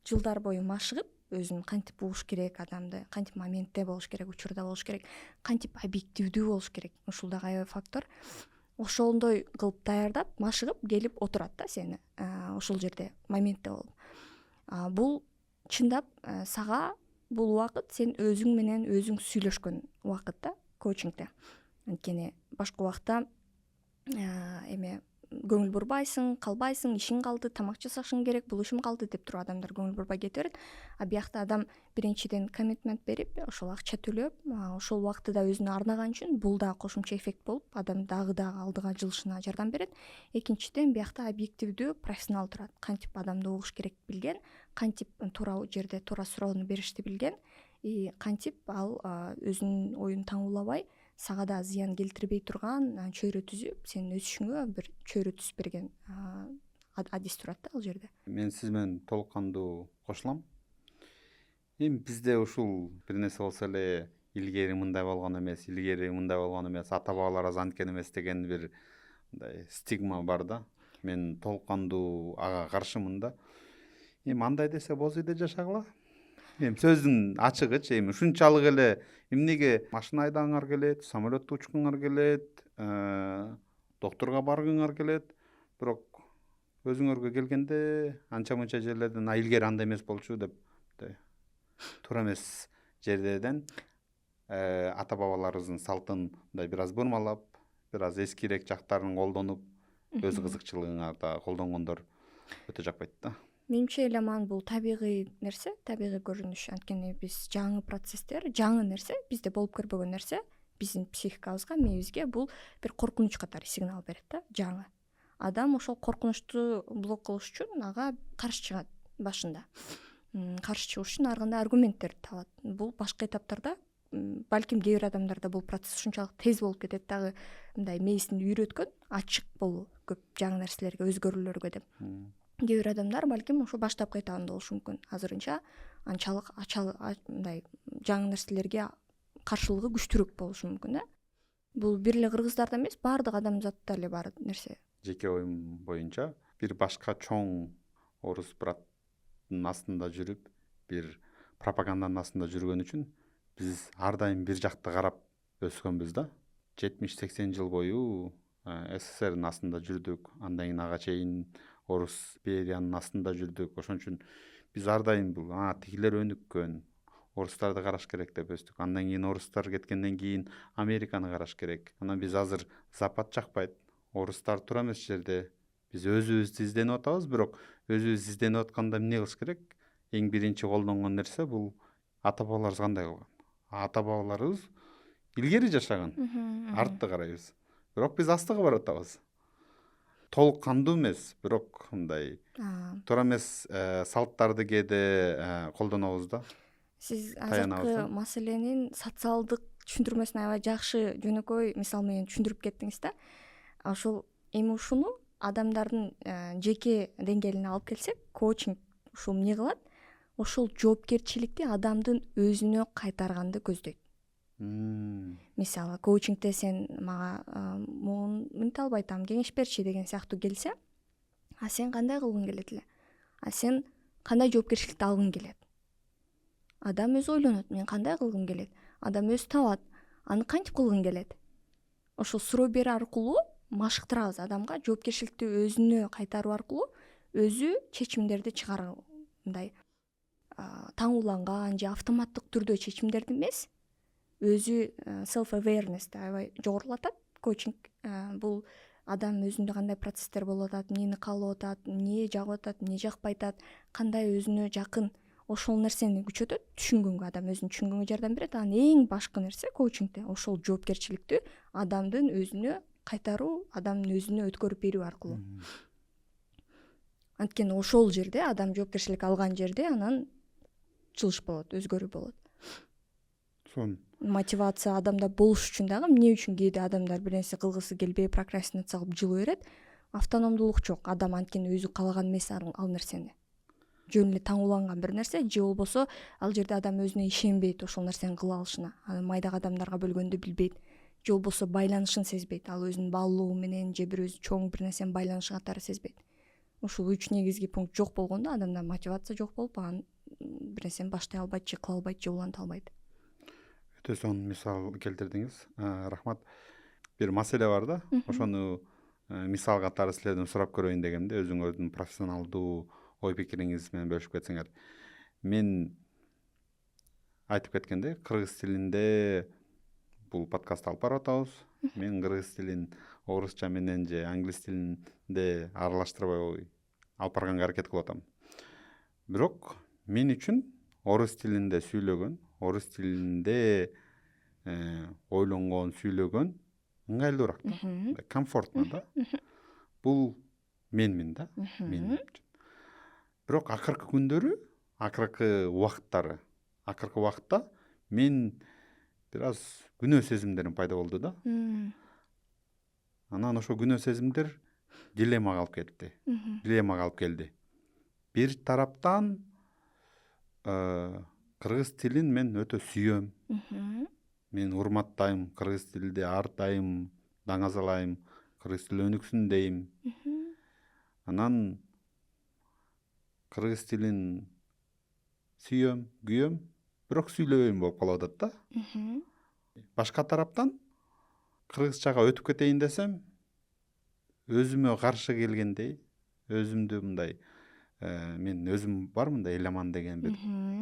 Speaker 1: жылдар бою машыгып өзүн кантип угуш керек, адамды кантип моментте болуш керек, учурда болуш керек, кантип объективдүү болуш керек. Ушул дагы аябай фактор. Ошондой кылып даярдап, машыгып келип отурат да сени ошол жерде моментте болуп. Бул чындап сага бул убакыт сен өзүң менен өзүң сүйлөшкөн убакыт да коучингде. Анткени башка убакта эме көңүл бурбайсың, калбайсың, ишиң калды, тамак жасашың керек, бул ишим калды деп туруп адамдар көңүл бурбай кете берет. Биякта адам биринчиден коммитмент берип, ошол акча төлөп, ошол убакытты да өзүнө арнаган үчүн бул да кошумча эффект болуп, адам дагы алдыга жылышына жардам берет. Экинчиден биякта объективдүү профессионал турат. Кантип адамды угуш керек билген, кантип туура жерде туура суроону беришти билген, кантип ал өзүнүн оюн таңуулабай сага да зыян келтирбей турган чөйрө түзүп, сенин өсүшүңө бир чөйрө түзүп берген адис турат да ал жерде.
Speaker 2: Мен сиз менен толук кандуу кошулам. Эми бизде ушул бир нерсе болсо эле илгери мындай болгон эмес, ата бабаларыбыз анткен эмес деген бир мындай стигма бар да. Мен толук кандуу ага каршымын да. Эми андай десе боз үйдө жашагыла. Эми сөздүн ачыгычы эми ушунчалык эле эмнеге машина айдагыңар келет, самолетто учкуңар келет, доктурга баргыңар келет, бирок өзүңөргө келгенде анча мынча жерлерден илгери андай эмес болчу деп туура эмес жерден ата бабаларыбыздын салтын мындай бир аз бурмалап, бир аз эскирээк жактарын колдонуп, өз кызыкчылыгыңарда колдонгондор өтө жакпайт да.
Speaker 1: Менимче эламан бул табигый нерсе, табигый көрүнүш. Анткени биз жаңы процесстер, жаңы нерсе, бизде болуп көрбөгөн нерсе биздин психикабызга, мээбизге бул бир коркунуч катары сигнал берет да, жаңы. Адам ошол коркунучту блок кылыш үчүн ага каршы чыгат башында. Каршы чыгыш үчүн ар кандай аргументтерди табат. Бул башка этаптарда балким кээ бир адамдарда бул процесс ушунчалык тез болуп кетет дагы, мындай мээсин үйрөткөн, ачык болуу көп жаңы нерселерге, өзгөрүүлөргө деп. Кээ бир адамдар балким ошо баштапкы этабында болушу мүмкүн. Азырынча анчалык мындай жаңы нерселерге каршылыгы күчтүүрөөк болушу мүмкүн да. Бул бир эле кыргыздарда эмес, баардык адамзатта эле бар нерсе.
Speaker 2: Жеке оюм боюнча бир башка чоң орус браттын астында жүрүп, бир пропаганданын астында жүргөн үчүн биз ар дайым бир жакты карап өскөнбүз да. 70-80 жыл бою СССРдин астында жүрдүк, андан кийин ага чейин орус империянын астында жүрдүк. Ошон үчүн биз ар дайым бул тигилер өнүккөн, орустарды караш керек деп өстүк. Андан кийин орустар кеткенден кийин Американы караш керек. Анан биз азыр Запад жакпайт, орустар туура эмес жерде. Биз өзүбүздү изденип атабыз, бирок өзүбүз изденип атканда эмне кылыш керек? Эң биринчи колдонгон нерсе бул ата бабаларыбыз кандай кылган? Ата бабаларыбыз илгери жашаган, артты карайбыз. Бирок биз астыга барып атабыз. Толук кандуу эмес, бирок мындай туура эмес салттарды кээде колдонобуз да.
Speaker 1: Сиз азыркы маселенин социалдык түшүндүрмөсүн аябай жакшы, жөнөкөй мисал менен түшүндүрүп кеттиңиз да. Ошол эми ушуну адамдардын жеке деңгээлине алып келсек, коучинг ушул эмне кылат? Ошол жоопкерчиликти адамдын өзүнө кайтарганды көздөйт. Мисалы, коучингде сен мага муун мынте албай атам, кеңеш берчи деген сыяктуу келсе, сен кандай кылгың келет эле? Сен кандай жоопкерчиликти алгың келет? Адам өзү ойлонот, мен кандай кылгым келет? Адам өзү табат, аны кантип кылгың келет? Ошол суроо берүү аркылуу машыктырабыз адамга жоопкерчиликти өзүнө кайтаруу аркылуу өзү чечимдерди чыгаруу, мындай таңууланган же автоматтык түрдө чечимдерди эмес, өзү self awareness'ти аябай жогорулатат коучинг. Бул адам өзүндө кандай процесстер болуп атат, эмнени каалап атат, эмне жагып атат, эмне жакпай атат, кандай өзүнө жакын, ошол нерсени күчөтөт, түшүнгөнгө, адам өзүн түшүнгөнгө жардам берет. Анан эң башкы нерсе коучингде ошол жоопкерчиликти адамдын өзүнө кайтаруу, адамдын өзүнө өткөрүп берүү аркылуу. Анткени ошол жерде адам жоопкерчилик алган жерде анан чылыш болот, өзгөрүү болот.
Speaker 2: Сон
Speaker 1: мотивация адамда болуш үчүн дагы эмне үчүн кээде адамдар бир нерсе кылгысы келбей прокрастинация кылып жылы берет? Автономдулук жок. Адам анткени өзү каалаган эмес ал нерсени. Жөн эле таңууланган бир нерсе же болбосо ал жерде адам өзүнө ишенбейт ошол нерсени кыла алышына. Аны майдак адамдарга бөлгөндө билбейт. Же болбосо байланышын сезбейт. Ал өзүнүн баалуулугу менен же бир өзү чоң бир нерсенин байланышы катары сезбейт. Ушул 3 негизги пункт жок болгондо адамда мотивация жок болуп, анан бир нерсени баштай албайт же кыла албайт же уланта албайт.
Speaker 2: Өтө сонун мисал келтирдиңиз. Рахмат. Бир маселе бар да. Ошону мисал катары силерден сурап көрөйүн дегенде, өзүңөрдүн профессионалдуу ой пикириңиз менен бөлүшүп кетсеңер. Мен айтып кеткендей, кыргыз тилинде бул подкастты алып барып атабыз. Мен кыргыз тилин орусча менен же англис тилинде аралаштырбай алып барганга аракет кылып атам. Бирок мен үчүн орус тилинде сүйлөгөн, орус тилинде ойлонгон, сүйлөгөн ыңгайлуураак да, комфортно да. Бул менмин да, мен үчүн. Бирок акыркы күндөрү, акыркы убакытта мен бир аз күнөө сезимдерим пайда болду да. Анан ошо күнөө сезимдер дилеммага алып келди. Бир тараптан кыргыз тилин мен өтө сүйөм. Мен урматтайм, кыргыз тилди ар дайым даңазалайм, кыргыз тили өнүксүн дейм. Анан кыргыз тилин сүйөм, күйөм, бирок сүйлөбөйм болуп калып атат да. Башка тараптан кыргызчага өтүп кетейин десем, өзүмө каршы келгендей, өзүмдү мындай мен өзүм бар мындай Эламан деген бир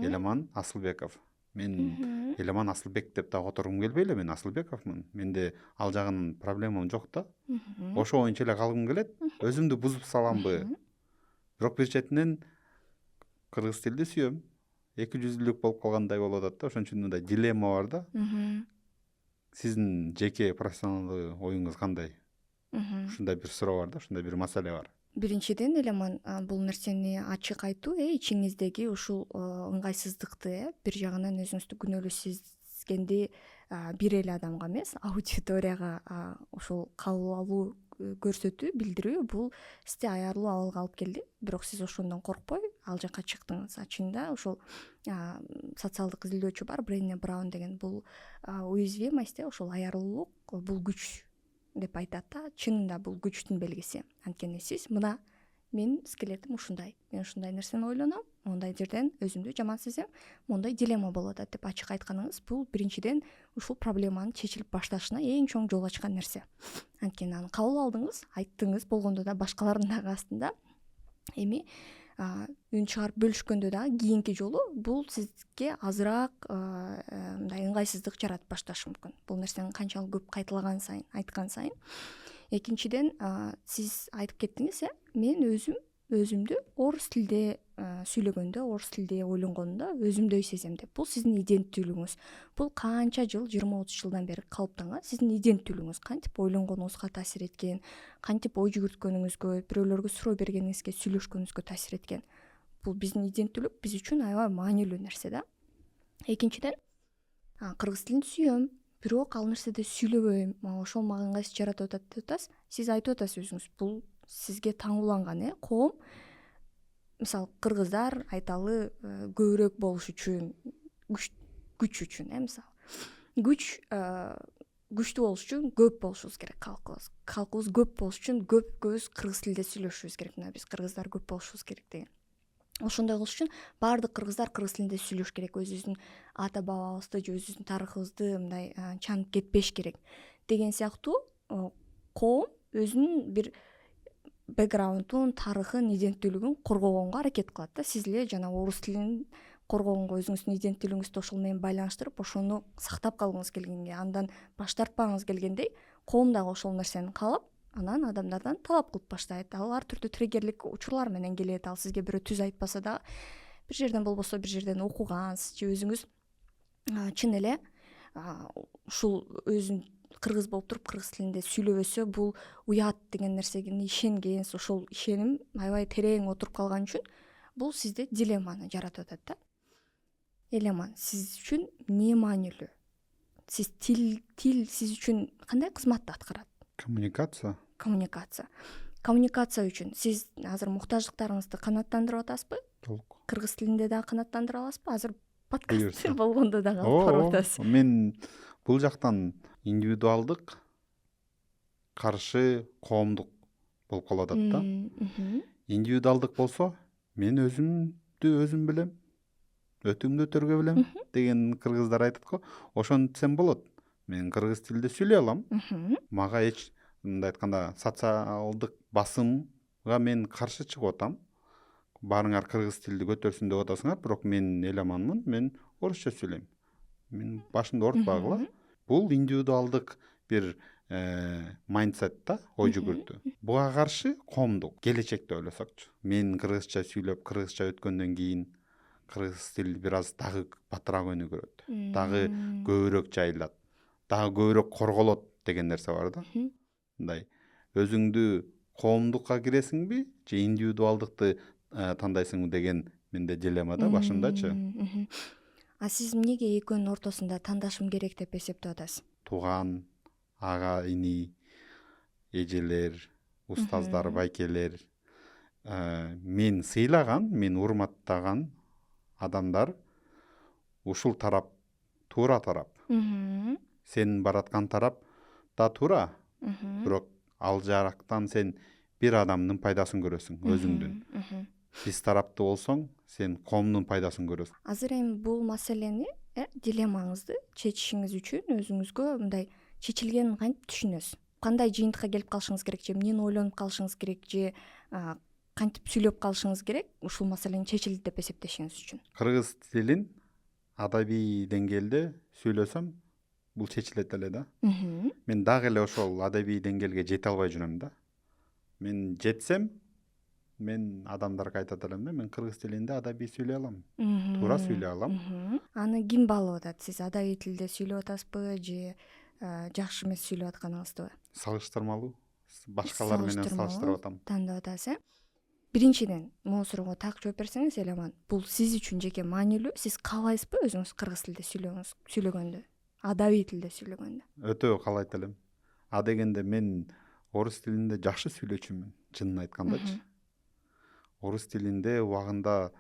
Speaker 2: Эламан Асылбеков. Мен Эламан Асылбек деп да которгум келбей эле, мен Асылбековмун. Менде ал жагын проблемам жок да. Ошо боюнча эле калгым келет. Өзүмдү бузуп саламбы? Бирок бир четинен кыргыз тилди сүйөм. Эки жүздүүлүк болуп калгандай болуп атат да. Ошон үчүн мындай дилемма бар да. Сиздин жеке профессионалдуу оюңуз кандай? Ушундай бир суроо бар да, ушундай бир маселе бар.
Speaker 1: Биринчиден Эламан, бул нерсени ачык айтуу, ичиңиздеги ушул ыңгайсыздыкты, бир жагынан өзүңүздү күнөөлүү сезгенди бир эле адамга эмес, аудиторияга ушул кабыл алуу көрсөтүү, билдирүү, бул сизди аярлуу абалга алып келди. Бирок сиз ошондон коркпой ал жакка чыктыңыз. Чынында ошол социалдык изилдөөчү бар, Брене Браун деген, бул уязвимость, ошол аярлуулук, бул күч деп айтат да. Чынында бул күчтүн белгиси. Анткени сиз мына менин скелетим ушундай, мен ушундай нерсени ойлоном, мондай жерден өзүмдү жаман сезем, мондай дилемма болуп атат деп ачык айтканыңыз, бул биринчиден ушул проблеманын чечилип башташына эң чоң жол ачкан нерсе. Анткени аны кабыл алдыңыз, айттыңыз, болгондо да башкалардын дагы астында эми үн чыгарып бөлүшкөндө дагы кийинки жолу бул сизге азыраак мындай ыңгайсыздык жаратып башташы мүмкүн. Бул нерсени канчалык көп кайталаган сайын, айткан сайын. Экинчиден, сиз айтып кеттиңиз, мен өзүмдү орус тилде сүйлөгөндө, орус тилде ойлонгондо өзүмдөй сезем деп. Бул сиздин иденттүүлүгүңүз. Бул канча жыл, 20-30 жылдан бери калыптанган сиздин иденттүүлүгүңүз, кантип ойлонгонуңузга таасир эткен, кантип ой жүгүрткөнүңүзгө, бирөөлөргө суроо бергениңизге, сүйлөшкөнүңүзгө таасир эткен. Бул биздин иденттүүлүк биз үчүн аябай маанилүү нерсе да. Экинчиден, кыргыз тилин сүйөм, бирок ал нерседе сүйлөбөйм, ошол мага ыңгайсыз жаратып атат деп атасыз. Сиз айтып атасыз өзүңүз, бул сизге таңууланган коом. Мисалы, кыргыздар айталы көбүрөөк болуш үчүн, күч үчүн, мисалы. Күчтүү болуш үчүн көп болушубуз керек калкыбыз. Калкыбыз көп болуш үчүн көбүз кыргыз тилинде сүйлөшүбүз керек. Мына биз кыргыздар көп болушубуз керек деген. Ошондой кылыш үчүн баардык кыргыздар кыргыз тилинде сүйлөш керек. Өзүбүздүн ата бабабызды же өзүбүздүн тарыхыбызды мындай чанып кетпеш керек деген сыяктуу коом өзүнүн бир бэкграундун, тарыхын, иденттүүлүгүн коргогонго аракет кылат да. Сиз эле жана орус тилин коргогонго өзүңүздүн иденттүүлүгүңүздү ошол менен байланыштырып, ошону сактап калгыңыз келгенге, андан баш тартпагыңыз келгендей, коом дагы ошол нерсени каалап, анан адамдардан талап кылып баштайт. Ал ар түрдүү триггерлик учурлар менен келет. Ал сизге бирөө түз айтпаса да, бир жерден болбосо бир жерден окугансыз же өзүңүз чын эле ушул өзүн кыргыз болуп туруп кыргыз тилинде сүйлөбөсө бул уят деген нерсеге ишенгенсиз, ошол ишеним аябай терең отуруп калган үчүн бул сизде дилемманы жаратып атат да. Эламан, сиз үчүн эмне маанилүү? сиз тил сиз үчүн кандай кызматты аткарат?
Speaker 2: Коммуникация.
Speaker 1: Коммуникация үчүн сиз азыр муктаждыктарыңызды канааттандырып атасызбы?
Speaker 2: Толук.
Speaker 1: Кыргыз тилинде дагы канааттандыра аласызбы? Азыр подкаст
Speaker 2: Буюрса.
Speaker 1: болгондо дагы алып барып атасыз.
Speaker 2: Мен бул жактан индивидуалдык каршы коомдук болуп калып атат да. Индивидуалдык болсо мен өзүмдү өзүм билем, өтүңдү өтөргө билем деген кыргыздар айтат го. Ошентсем болот. Мен кыргыз тилинде сүйлөй алам. Мага эч мындай айтканда социалдык басымга мен каршы чыгып атам. Барыңар кыргыз тилди көтөрсүн деп атасыңар, бирок мен эламанмын, мен орусча сүйлөйм. Мен башымды оорутпагыла. Бул индивидуалдык бир майндсет да, ой жүгүртүү. Буга каршы коомдук келечекте ойлосокчу. Мен кыргызча сүйлөп, кыргызча өткөндөн кийин кыргыз тили бир аз дагы батыраак өнүгөрөт, дагы көбүрөөк жайылат, дагы көбүрөөк корголот деген нерсе бар да. Мындай өзүңдү коомдукка киресиңби же индивидуалдыкты тандайсыңбы деген менде дилемма да башымдачы.
Speaker 1: А сиз эмнеге экөөнүн ортосунда тандашым керек деп эсептеп атасыз?
Speaker 2: Тууган, ага, ини, эжелер, устаздар, байкелер, мен сыйлаган, мен урматтаган адамдар ушул тарап туура тарап. Сен бараткан тарап да туура. Бирок ал жактан сен бир адамдын пайдасын көрөсүң, өзүңдүн. Биз тарапты болсоң, сен коомдун пайдасын көрөсүң.
Speaker 1: Азыр эми бул маселени, дилеммаңызды чечишиңиз үчүн өзүңүзгө мындай чечилгенин кантип түшүнөсүз? Кандай жыйынтыкка келип калышыңыз керек, же эмнени ойлонуп калышыңыз керек, же кантип сүйлөп калышыңыз керек ушул маселени чечилди деп эсептешиңиз үчүн?
Speaker 2: Кыргыз тилин адабий деңгээлде сүйлөсөм, бул чечилет эле да. Мен дагы эле ошол адабий деңгээлге жете албай жүрөм да. Мен жетсем, мен адамдарга айтат элем да, мен кыргыз тилинде адабий сүйлөй алам, туура сүйлөй алам.
Speaker 1: Аны ким баалап атат? Сиз адабий тилде сүйлөп атасызбы же жакшы эмес сүйлөп атканыңыздыбы?
Speaker 2: Салыштырмалуу, башкалар менен салыштырып атам.
Speaker 1: Тандап атасыз, Биринчиден, могу суроого так жооп берсеңиз, Эламан, бул сиз үчүн жеке маанилүү? Сиз каалайсызбы өзүңүз кыргыз тилде сүйлөгөндү, адабий тилде сүйлөгөндү?
Speaker 2: Өтө каалайт элем. А дегенде мен орус тилинде жакшы сүйлөчүмүн, чынын айткандачы. Орус тилинде убагында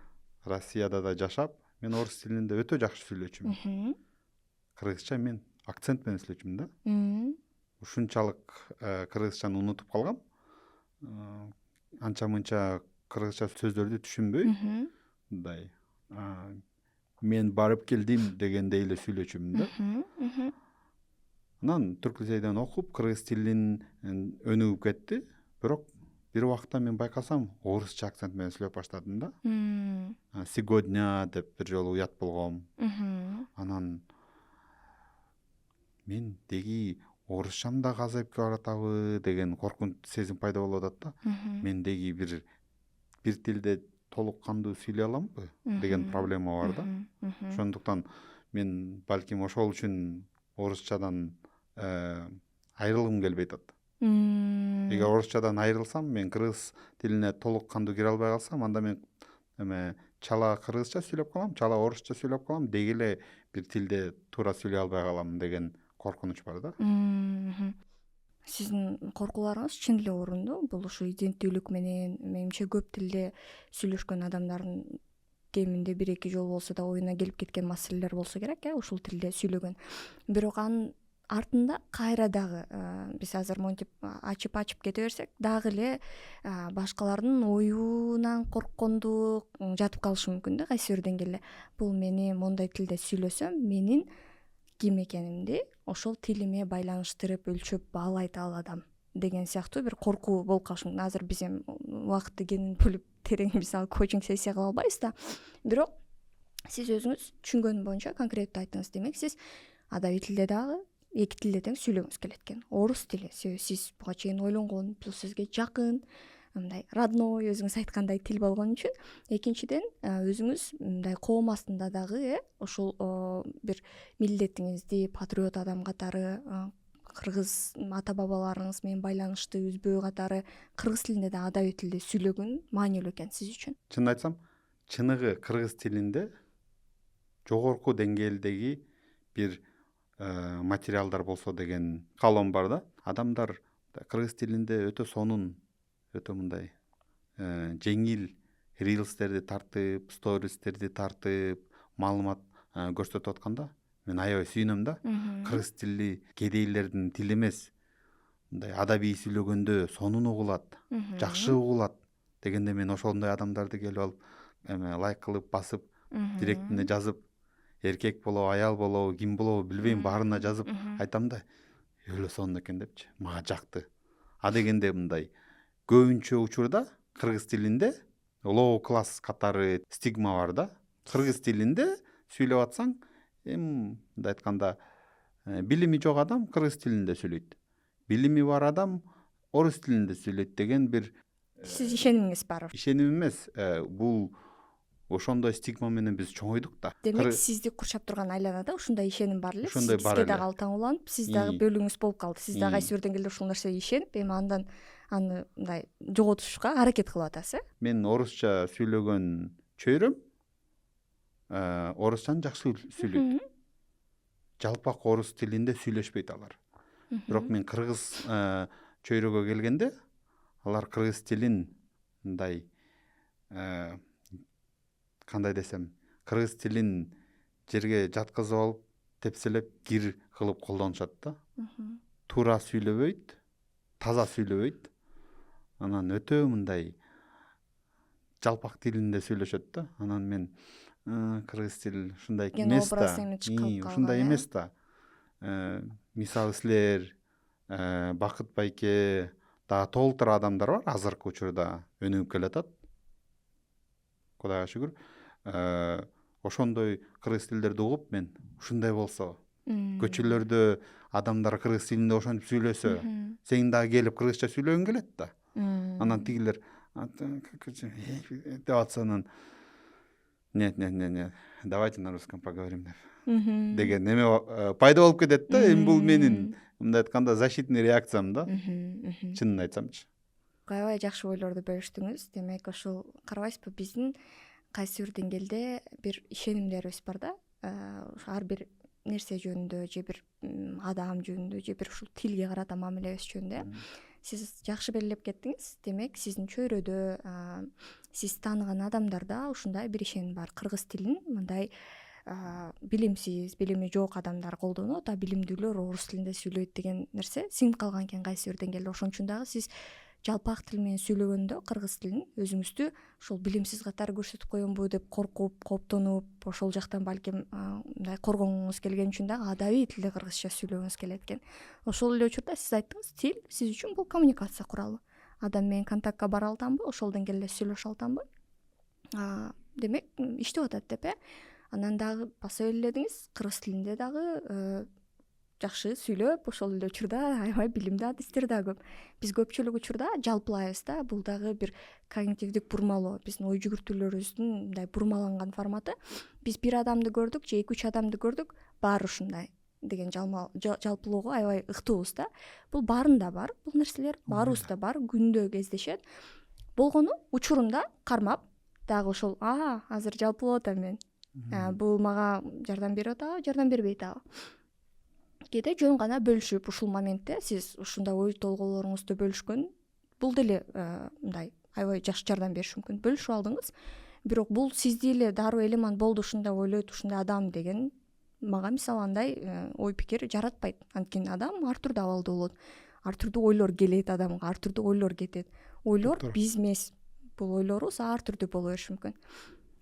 Speaker 2: Россияда да жашап, мен орус тилинде өтө жакшы сүйлөчүмүн. Кыргызча мен акцент менен сүйлөчүмүн да. Ушунчалык кыргызчаны унутуп калгам. Анча мынча кыргызча сөздөрдү түшүнбөй, мындай мен барып келдим дегендей эле сүйлөчүмүн да. Анан түрк лицейден окуп, кыргыз тилин өнүгүп кетти, бирок бир убакта мен байкасам, орусча акцент менен сүйлөп баштадым да. Сегодня деп бир жолу уят болгом. Анан мен деги орусчам да азайып баратабы деген коркунуч сезим пайда болуп атат да. Мен деги бир тилде толук кандуу сүйлөй аламбы деген проблема бар да. Ошондуктан мен балким ошол үчүн орусчадан айрылгым келбей атат. Эгер орусчадан айрылсам, мен кыргыз тилине толук кандуу кире албай калсам, анда мен чала кыргызча сүйлөп калам, чала орусча сүйлөп калам, деги эле бир тилде туура сүйлөй албай калам деген коркунуч бар да.
Speaker 1: Сиздин коркууларыңыз чын эле орунду. Бул ушу иденттүүлүк менен, менимче көп тилде сүйлөшкөн адамдардын кеминде 1-2 жолу болсо да оюна келип кеткен маселелер болсо керек, ушул тилде сүйлөгөн. Бирок анын артында кайра дагы биз азыр монтип ачып кете берсек, дагы эле башкалардын оюнан корккондук жатып калышы мүмкүн да, кайсы бир деңгээлде. Бул мени мондай тилде сүйлөсөм, менин ким экенимди ошол тилиме байланыштырып, өлчөп баалайт ал адам деген сыяктуу бир коркуу болуп калышы мүмкүн. Азыр биз эми убакытты кенен бөлүп терең биз ал коучинг сессия кыла албайбыз да. Бирок сиз өзүңүз түшүнгөнүм боюнча конкреттүү айттыңыз. Демек сиз адабий тилде дагы эки тилде тең сүйлөгүңүз келет экен. Орус тили, сиз буга чейин ойлонгон, бул сизге жакын, мындай родной, өзүңүз айткандай тил болгон үчүн. Экинчиден, өзүңүз мындай коом астында дагы ошол бир милдетиңизди патриот адам катары, кыргыз ата бабаларыңыз менен байланышты үзбөө катары кыргыз тилинде да адабий тилде сүйлөгөн маанилүү экен сиз үчүн.
Speaker 2: Чынын айтсам, чыныгы кыргыз тилинде жогорку деңгээлдеги бир материалдар болсо деген каалоом бар да. Адамдар кыргыз тилинде өтө сонун, өтө мындай жеңил рилстерди тартып, стористерди тартып, маалымат көрсөтүп атканда мен аябай сүйүнөм да. Кыргыз тили кедейлердин тили эмес. Мындай адабий сүйлөгөндө сонун угулат, жакшы угулат дегенде мен ошондой адамдарды келип алып лайк кылып басып, директине жазып, эркек болобу, аял болобу, ким болобу билбейм, баарына жазып айтам да, өлө сонун экен депчи. Мага жакты. А дегенде мындай көбүнчө учурда кыргыз тилинде low класс катары стигма бар да. Кыргыз тилинде сүйлөп атсаң, мындай айтканда, билими жок адам кыргыз тилинде сүйлөйт. Билими бар адам орус тилинде сүйлөйт деген бир
Speaker 1: Сиз ишенимиңиз бар.
Speaker 2: ишеним эмес. Бул ошондой стигма менен биз чоңойдук да.
Speaker 1: Демек сизди курчап турган айланада ушундай ишеним бар эле.
Speaker 2: Ошондой бар
Speaker 1: Сизге
Speaker 2: эле.
Speaker 1: дагы ал таң сиз дагы бөлүгүңүз болуп калды. Сиз дагы кайсы бир деңгээлде ушул нерсеге ишенип, эми андан аны мындай жоготушка аракет кылып атасыз,
Speaker 2: Мен орусча сүйлөгөн чөйрөм орусчаны жакшы сүйлөйт. Жалпак орус тилинде сүйлөшпөйт алар. Бирок мен кыргыз чөйрөгө келгенде алар кыргыз тилин мындай кандай десем, кыргыз тилин жерге жаткызып алып, тепселеп, кир кылып колдонушат да. Туура сүйлөбөйт, таза сүйлөбөйт. Анан өтө мындай жалпак тилинде сүйлөшөт да. Анан мен кыргыз тил ушундай эмес да. Ушундай эмес да. Мисалы силер Бакыт байке дагы толтура адамдар бар азыркы учурда өнүгүп келатат. Кудайга шүгүр. Ошондой кыргыз тилдерди угуп мен ушундай болсо, көчөлөрдө адамдар кыргыз тилинде ошентип сүйлөсө, сен дагы келип кыргызча сүйлөгүң келет да. Анан тигилер деп атса, анан нет, давайте на русском поговорим деген эме пайда болуп кетет да. Эми бул менин мындай айтканда защитный реакциям да. Чынын айтсамчы.
Speaker 1: Аябай жакшы ойлорду бөлүштүңүз. Демек ошол карабайсызбы, биздин кайсы бир деңгээлде бир ишенимдерибиз бар да. Ар бир нерсе жөнүндө же бир адам жөнүндө же бир ушул тилге карата мамилебиз жөнүндө. Сиз жакшы белгилеп кеттиңиз. Демек сиздин чөйрөдө, сиз тааныган адамдарда ушундай бир ишеним бар. Кыргыз тилин мындай билимсиз, билими жок адамдар колдонот, а билимдүүлөр орус тилинде сүйлөйт деген нерсе сиңип калган экен кайсы бир деңгээлде. Ошон үчүн дагы сиз жалпак тил менен сүйлөгөндө кыргыз тилин өзүңүздү ошол билимсиз катары көрсөтүп коембу деп коркуп, кооптонуп, ошол жактан балким мындай коргонгуңуз келген үчүн дагы адабий тилде кыргызча сүйлөгүңүз келет экен. Ошол эле учурда сиз айттыңыз, тил сиз үчүн бул коммуникация куралы. Адам менен контактка бара алатамбы, ошол деңгээлде сүйлөшө алатамбы? Демек иштеп атат деп, Анан дагы баса белгиледиңиз, кыргыз тилинде дагы жакшы сүйлөп, ошол эле учурда аябай билимдүү адистер дагы көп. Биз көпчүлүк учурда жалпылайбыз да, бул дагы бир когнитивдик бурмалоо, биздин ой жүгүртүүлөрүбүздүн мындай бурмаланган форматы. Биз бир адамды көрдүк же 2-3 адамды көрдүк, баары ушундай деген жалпылоого аябай ыктуубуз да. Бул баарында бар, бул нерселер баарыбызда бар, күндө кездешет. Болгону учурунда кармап, дагы ошол азыр жалпылап атам мен. Бул мага жардам берип атабы, жардам бербейт абы. Кээде жөн гана бөлүшүп, ушул моментте сиз ушундай ой толгоолоруңузду бөлүшкөн, бул деле мындай аябай жакшы жардам бериши мүмкүн. Бөлүшүп алдыңыз. Бирок бул сизди эле дароо элеман болду, ушундай ойлойт, ушундай адам деген мага мисалы андай ой пикир жаратпайт. Анткени адам ар түрдүү абалда болот. Ар түрдүү ойлор келет адамга, ар түрдүү ойлор кетет. Ойлор биз эмес. Бул ойлорубуз ар түрдүү боло бериши мүмкүн.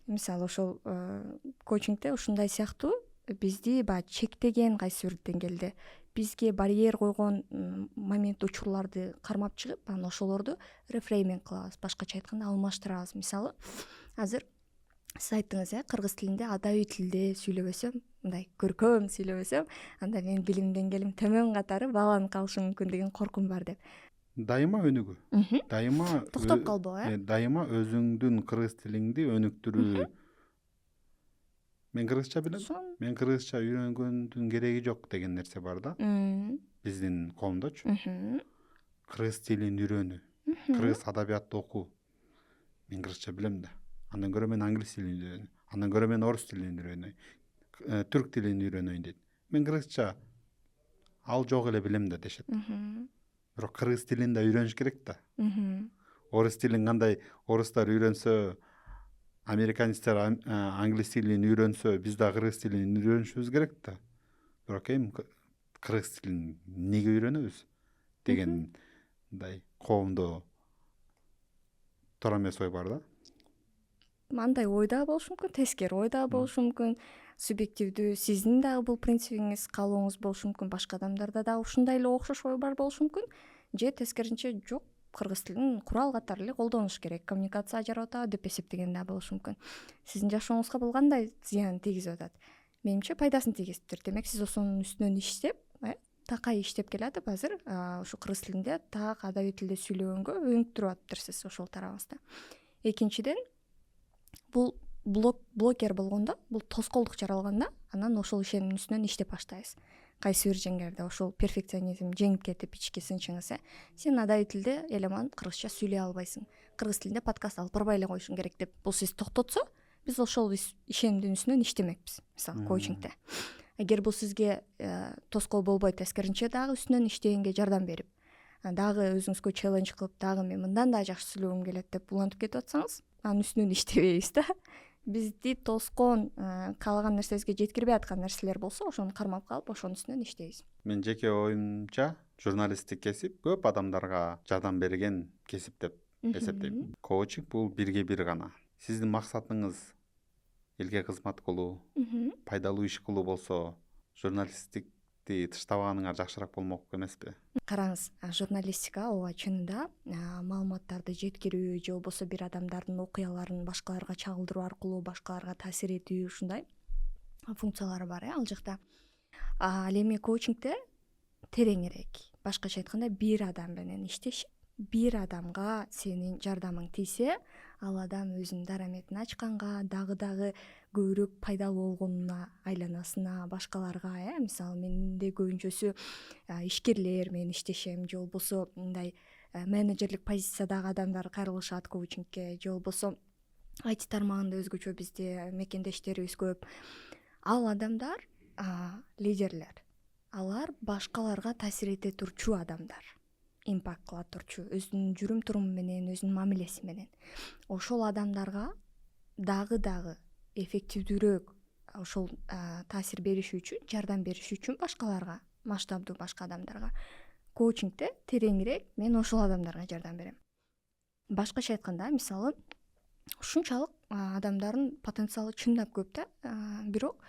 Speaker 1: Мисалы ошол коучингде ушундай сыяктуу бизди баягы чектеген кайсы бир деңгээлде бизге барьер койгон момент учурларды кармап чыгып, анан ошолорду рефрейминг кылабыз, башкача айтканда алмаштырабыз. Мисалы азыр сиз айттыңыз, кыргыз тилинде адабий тилде сүйлөбөсөм, мындай көркөм сүйлөбөсөм, анда менин билим деңгээлим төмөн катары бааланып калышы мүмкүн деген коркум бар деп.
Speaker 2: Дайыма өнүгүү. Дайыма
Speaker 1: токтоп калбоо,
Speaker 2: Дайыма өзүңдүн кыргыз тилиңди өнүктүрүү. Мен кыргызча билем. Мен кыргызча үйрөнгөндүн кереги жок деген нерсе бар да. Биздин коомдочу. Кыргыз тилин үйрөнүү, кыргыз адабиятты окуу. Мен кыргызча билем да. Андан көрө мен англис тилин үйрөнөйүн. Андан көрө мен орус тилин үйрөнөйүн. Түрк тилин үйрөнөйүн дейт. Мен кыргызча ал жок эле билем да дешет. Бирок кыргыз тилин да үйрөнүш керек да. Орус тилин кандай орустар үйрөнсө, американецтер англис тилин үйрөнсө, биз да кыргыз тилин үйрөнүшүбүз керек да. Бирок эми кыргыз тилин эмнеге үйрөнөбүз дегендай коомдо туура эмес ой бар да.
Speaker 1: Андай ой дагы болушу мүмкүн, тескери ой дагы болушу мүмкүн, субъективдүү сиздин дагы бул принцибиңиз, каалооңуз болушу мүмкүн, башка адамдарда дагы ушундай эле окшош ой бар болушу мүмкүн, же тескерисинче жок, кыргыз тилин курал катары эле колдонуш керек, коммуникация ажырап атат деп эсептеген да болушу мүмкүн. Сиздин жашооңузга бул кандай зыянын тийгизип атат? Менимче пайдасын тийгизиптир. Демек сиз ошонун үстүнөн иштеп, такай иштеп келатып азыр ушу кыргыз тилинде так адабий тилде сүйлөгөнгө өнүктүрүп атыптырсыз ошол тарабыңызда. Экинчиден, бул блокер болгондо, бул тоскоолдук жаралганда, анан ошол ишенин үстүнөн иштеп баштайбыз. Кайсы бир жеңгерде ошол перфекционизм жеңип кетип, ички сынчыңыз, сен адабий тилде элеман кыргызча сүйлөй албайсың, кыргыз тилинде подкаст алып барбай эле коюшуң керек деп бул сизди токтотсо, биз ошол ишенимдин үстүнөн иштемекпиз. Мисалы, коучингде. Эгер бул сизге тоскоол болбой, тескерисинче дагы үстүнөн иштегенге жардам берип, дагы өзүңүзгө челлендж кылып, дагы мен мындан да жакшы сүйлөгүм келет деп улантып кетип атсаңыз, анын үстүнөн иштебейбиз да. Бизди тоскоон, каалаган нерсебизге жеткирбей аткан нерселер болсо, ошону кармап калып, ошонун үстүнөн иштейбиз.
Speaker 2: Мен жеке оюмча, журналисттик кесип көп адамдарга жардам берген кесип деп эсептейм. Коучинг бул бирге бир гана. Сиздин максатыңыз элге кызмат кылуу, пайдалуу иш кылуу болсо, журналисттикти тыштабаганыңар жакшыраак болмок эмеспи?
Speaker 1: Караңыз, журналистика ооба чынында маалыматтарды жеткирүү же болбосо бир адамдардын окуяларын башкаларга чагылдыруу аркылуу башкаларга таасир этүү ушундай функциялары бар, ал жакта. Ал эми коучингде тереңирээк, башкача айтканда бир адам менен иштешип, бир адамга сенин жардамың тийсе, ал адам өзүнүн дараметин ачканга, дагы көбүрөөк пайдалуу болгонуна айланасына, башкаларга, мисалы менде көбүнчөсү ишкерлер менен иштешем, же болбосо мындай менеджерлик позициядагы адамдар кайрылышат коучингке, же болбосо IT тармагында өзгөчө бизде мекендештерибиз көп. Ал адамдар лидерлер. Алар башкаларга таасир эте турчу адамдар. Импакт кыла турчу, өзүнүн жүрүм туруму менен, өзүнүн мамилеси менен. Ошол адамдарга дагы эффективдүүрөөк ошол таасир бериш үчүн, жардам бериш үчүн башкаларга, масштабдуу башка адамдарга коучингде тереңирээк мен ошол адамдарга жардам берем. Башкача айтканда, мисалы, ушунчалык адамдардын потенциалы чындап көп да, бирок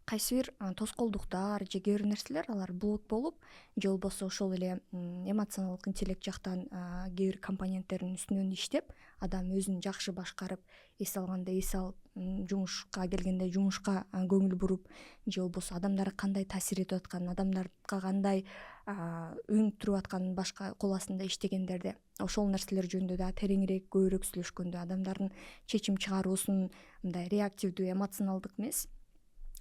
Speaker 1: кайсы бир тоскоолдуктар же кээ бир нерселер алар блок болуп, же болбосо ошол эле эмоционалдык интеллект жактан кээ бир компоненттердин үстүнөн иштеп, адам өзүн жакшы башкарып, эс алганда эс алып, жумушка келгенде жумушка көңүл буруп, же болбосо адамдарга кандай таасир этип атканын, адамдарга кандай өнүктүрүп атканын башка кол астында иштегендерде, ошол нерселер жөнүндө да тереңирээк көбүрөөк сүйлөшкөндө, адамдардын чечим чыгаруусун мындай реактивдүү, эмоционалдык эмес,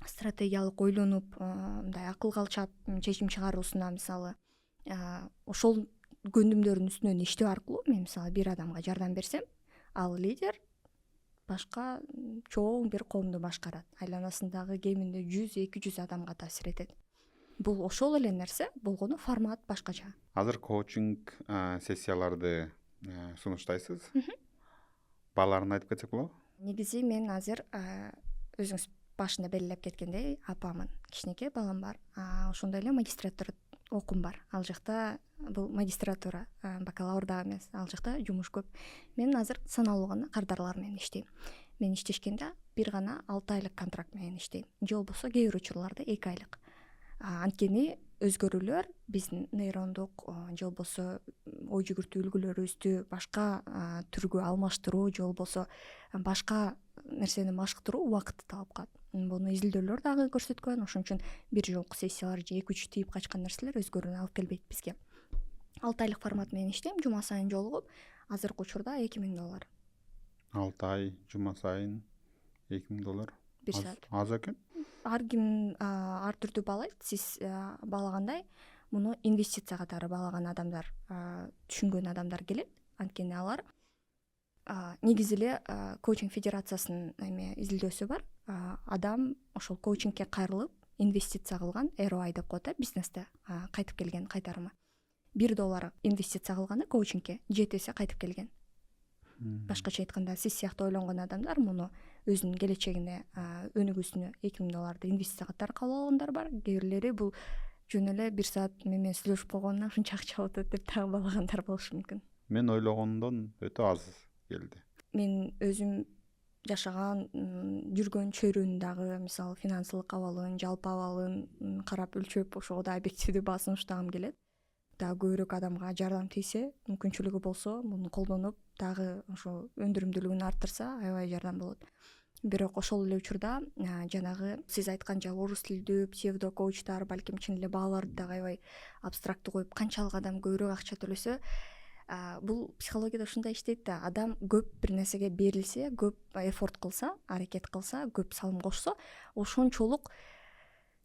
Speaker 1: стратегиялык ойлонуп, мындай акылга алчап чечим чыгаруусуна, мисалы, ошол көндүмдөрдүн үстүнөн иштөө аркылуу мен мисалы бир адамга жардам берсем, ал лидер башка чоң бир коомду башкарат, айланасындагы кеминде 100-200 адамга таасир этет. Бул ошол эле нерсе болгону формат башкача.
Speaker 2: Азыр коучинг сессияларды сунуштайсыз. Бааларын айтып кетсек болобу?
Speaker 1: Негизи мен азыр өзүңүз башында белгилеп кеткендей апамын. Кичинекей балам бар. Ошондой эле магистратура окуум бар. Ал жакта бул магистратура, бакалавр дагы эмес. Ал жакта жумуш көп. Мен азыр саналуу гана кардарлар менен иштейм. Мен иштешкенде бир гана 6 айлык контракт менен иштейм. Же болбосо кээ бир учурларда 2 айлык. Анткени өзгөрүүлөр биздин нейрондук же болбосо ой жүгүртүү үлгүлөрүбүздү башка түргө алмаштыруу, же болбосо башка нерсени машыктыруу убакытты талап кылат. Буну изилдөөлөр дагы көрсөткөн. Ошон үчүн бир жолку сессиялар же 2-3 тийип качкан нерселер өзгөрүүнү алып келбейт бизге. 6 айлык формат менен иштейм, жума сайын жолугуп, азыркы учурда $2000.
Speaker 2: 6 ай жума сайын $2000.
Speaker 1: Бир саат.
Speaker 2: Аз экен.
Speaker 1: Ар ким ар түрдүү баалайт. Сиз баалагандай муну инвестиция катары баалаган адамдар, түшүнгөн адамдар келет. Анткени алар негизи эле коучинг федерациясынын изилдөөсү бар. Адам ошол коучингке кайрылып, инвестиция кылган ROI деп коет бизнесте кайтып келген кайтарымы. $1 инвестиция кылганы коучингке 7 эсе кайтып келген. Башкача айтканда сиз сыяктуу ойлонгон адамдар муну өзүнүн келечегине өнүгүүсүнө $2000 инвестиция катары кабыл алгандар бар. Кээ бирлери бул жөн эле 1 саат менен сүйлөшүп койгондон ушунча акча алып атат деп таап алгандар болушу мүмкүн.
Speaker 2: Мен ойлогондон өтө аз келди.
Speaker 1: Мен өзүм жашаган жүргөн чөйрөнүн дагы мисалы финансылык абалын, жалпы абалын карап өлчөп ошого да объективдүү баасын уштагым келет. Дагы көбүрөөк адамга жардам тийсе, мүмкүнчүлүгү болсо, муну колдонуп, дагы ошо өндүрүмдүүлүгүн арттырса, аябай жардам болот. Бирок ошол эле учурда жанагы сиз айткан орус тилдүү псевдо коучтар, балким чын эле бааларды дагы аябай абстрактуу коюп, канчалык адам көбүрөөк акча төлөсө, бул психологияда ушундай иштейт да. Адам көп бир нерсеге берилсе, көп эфорт кылса, аракет кылса, көп салым кошсо, ошончолук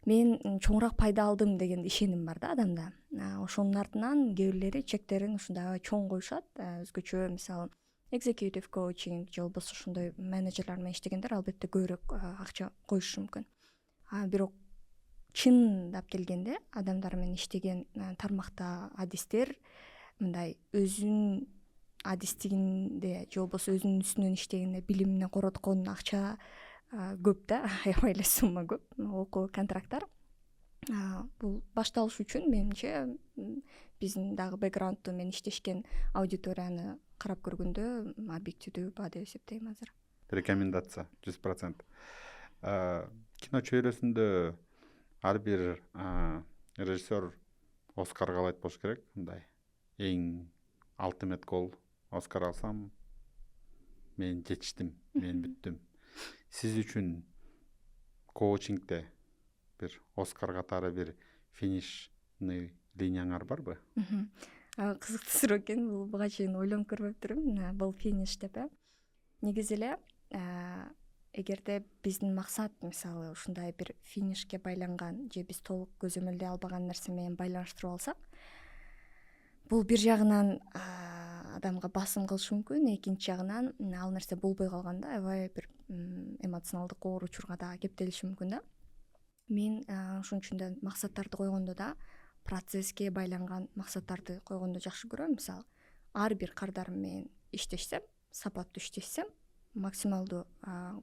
Speaker 1: мен чоңураак пайда алдым деген ишеним бар да адамда. Ошонун артынан кээ бирлери чектерин ушундай чоң коюшат. Өзгөчө мисалы executive coaching же болбосо ошондой менеджерлер менен иштегендер албетте көбүрөөк акча коюшу мүмкүн. Бирок чындап келгенде адамдар менен иштеген тармакта адистер мындай өзүнүн адистигинде же болбосо өзүнүн үстүнөн иштегенде билимине короткон акча көп да, аябай эле сумма көп. Окуу контракттар бул башталыш үчүн менимче биздин дагы бэкграундту менен иштешкен аудиторияны карап көргөндө объективдүү баа деп эсептейм азыр.
Speaker 2: Рекомендация 100%. Кино чөйрөсүндө ар бир режиссер Оскар каалайт болуш керек. Мындай эң ultimate goal Оскар алсам, мен жетиштим, мен бүттүм. Сиз үчүн коучингде бир Оскар катары бир финишный линияңар барбы?
Speaker 1: Кызыктуу суроо экен. Буга чейин ойлонуп көрбөптүрмүн. Бул финиш деп негизи эле эгерде биздин максат мисалы ушундай бир финишке байланган же биз толук көзөмөлдөй албаган нерсе менен байланыштырып алсак, бул бир жагынан адамга басым кылышы мүмкүн, экинчи жагынан ал нерсе болбой калганда аябай бир эмоционалдык оор учурга да кептелиши мүмкүн да. Мен ошон үчүн да максаттарды койгондо да процесске байланган максаттарды койгондо жакшы көрөм. Мисалы ар бир кардарым менен иштешсем, сапаттуу иштешсем, максималдуу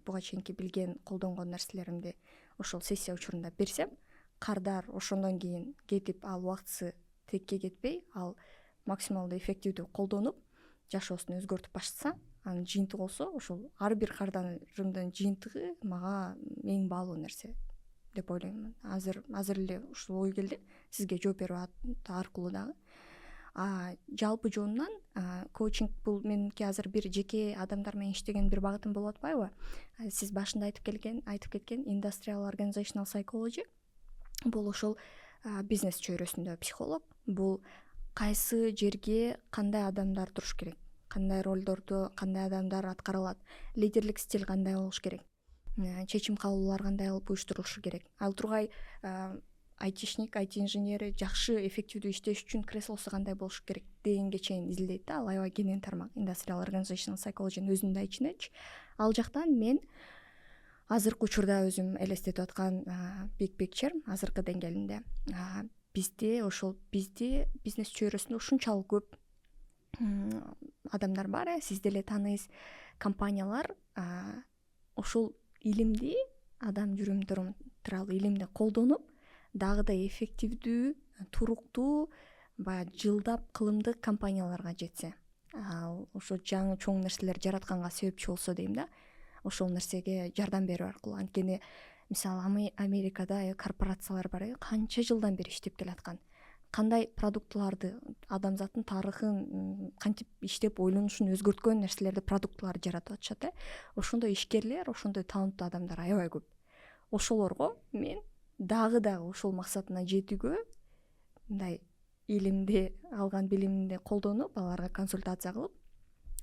Speaker 1: буга чейинки билген колдонгон нерселеримди ошол сессия учурунда берсем, кардар ошондон кийин кетип ал убактысы текке кетпей, ал максималдуу эффективдүү колдонуп жашоосун өзгөртүп баштаса, анын жыйынтыгы болсо ошол ар бир кардарымдын жыйынтыгы мага эң баалуу нерсе деп ойлойм. Азыр эле ушул ой келди. Сизге жооп берүү аркылуу дагы. Жалпы жонунан коучинг бул меники азыр бир жеке адамдар менен иштеген бир багытым болуп атпайбы? Сиз башында айтып кеткен industrial organizational psychology бул ошол бизнес чөйрөсүндө психолог. Бул кайсы жерге кандай адамдар туруш керек, кандай ролдорду кандай адамдар аткара алат, лидерлик стиль кандай болуш керек, чечим кабылуулар кандай кылып уюштурулушу керек. Ал тургай айтишник, IT инженери жакшы эффективдүү иштеш үчүн креслосу кандай болуш керек дегенге чейин изилдейт да. Ал аябай кенен тармак. Industrial organizational psychology'нын өзүнүн да ичинечи. Ал жактан мен азыркы учурда өзүм элестетип аткан big picture азыркы деңгээлинде бизде бизнес чөйрөсүндө ушунчалык көп адамдар бар, сиз деле тааныйсыз, компаниялар ошол илимди, адам жүрүм тууралуу илимди колдонуп, дагы да эффективдүү, туруктуу, баягы жылдап кылымдык компанияларга жетсе, ошо жаңы чоң нерселер жаратканга себепчи болсо дейм да. Ошол нерсеге жардам берүү аркылуу. Анткени мисалы Америкада корпорациялар бар, канча жылдан бери иштеп келаткан. Кандай продуктыларды, адамзаттын тарыхын кантип иштеп ойлонушун өзгөрткөн нерселерди, продуктыларды жаратып атышат. Ошондой ишкерлер, ошондой таланттуу адамдар аябай көп. Ошолорго мен дагы ошол максатына жетүүгө мындай илимди, алган билимимди колдонуп, аларга консультация кылып,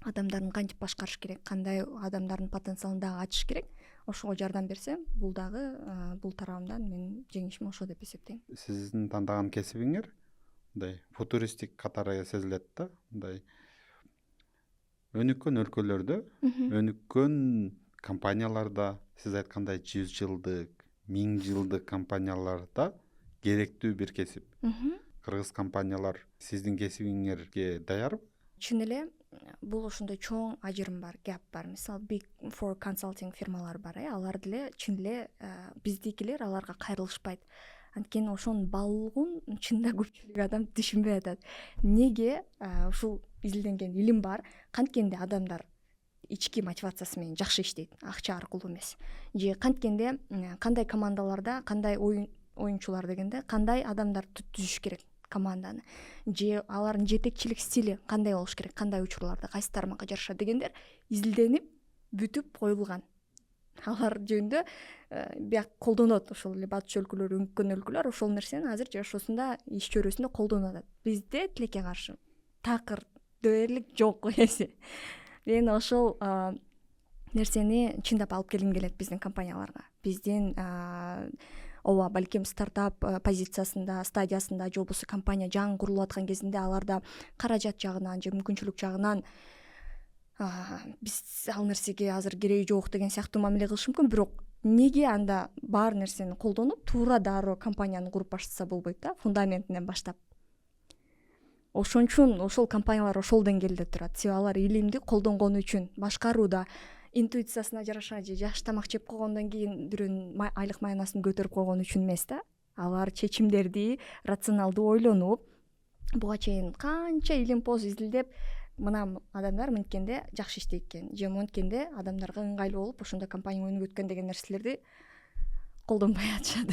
Speaker 1: адамдарын кантип башкарыш керек, кандай адамдардын потенциалын дагы ачыш керек, ошого жардам берсем, бул дагы бул тарабымдан менин жеңишим ошо деп эсептейм.
Speaker 2: Сиздин тандаган кесибиңер мындай футуристик катары сезилет да. Мындай өнүккөн өлкөлөрдө, өнүккөн компанияларда сиз айткандай 100 жылдык 1000 жылдык компанияларда керектүү бир кесип. Кыргыз компаниялар сиздин кесибиңерге даярбы?
Speaker 1: Чын эле бул ошондой чоң ажырым бар, gap бар. Мисалы Big Four consulting фирмалар бар, алар деле чын эле биздикилер аларга кайрылышпайт. Анткени ошонун баалуулугун чында көпчүлүк адам түшүнбөй атат. Неге ушул изилденген илим бар, канткенде адамдар ички мотивациясы менен жакшы иштейт, акча аркылуу эмес. Же канткенде кандай командаларда кандай оюнчулар дегенде кандай адамдар түзүш керек команданы, же алардын жетекчилик стили кандай болуш керек, кандай учурларда кайсы тармакка жараша дегендер изилденип бүтүп коюлган. Алар жөнүндө бияк колдонот, ошол эле батыш өлкөлөр, өнүккөн өлкөлөр ошол нерсени азыр жашоосунда, иш чөйрөсүндө колдонуп атат. Бизде тилекке каршы такыр дээрлик жок эсе. Мен ошол нерсени чындап алып келгим келет биздин компанияларга. Биздин ооба балким стартап позициясында, стадиясында же болбосо компания жаңы курулуп аткан кезинде аларда каражат жагынан же мүмкүнчүлүк жагынан биз ал нерсеге азыр кереги жок деген сыяктуу мамиле кылышы мүмкүн. Бирок неге анда бар нерсени колдонуп туура дароо компанияны куруп баштаса болбойт да, фундаментинен баштап. Ошон үчүн ошол компаниялар ошол деңгээлде турат. Себеби алар илимди колдонгону үчүн, башкарууда интуициясына жараша же жакшы тамак жеп койгондон кийин бирөөнүн айлык майнасын көтөрүп койгон үчүн эмес да. Алар чечимдерди рационалдуу ойлонуп, буга чейин канча илим поз изилдеп, мына адамдар мынткенде жакшы иштейт экен, же мынткенде адамдарга ыңгайлуу болуп ошондо компания өнүгөт экен деген нерселерди колдонбой атышат.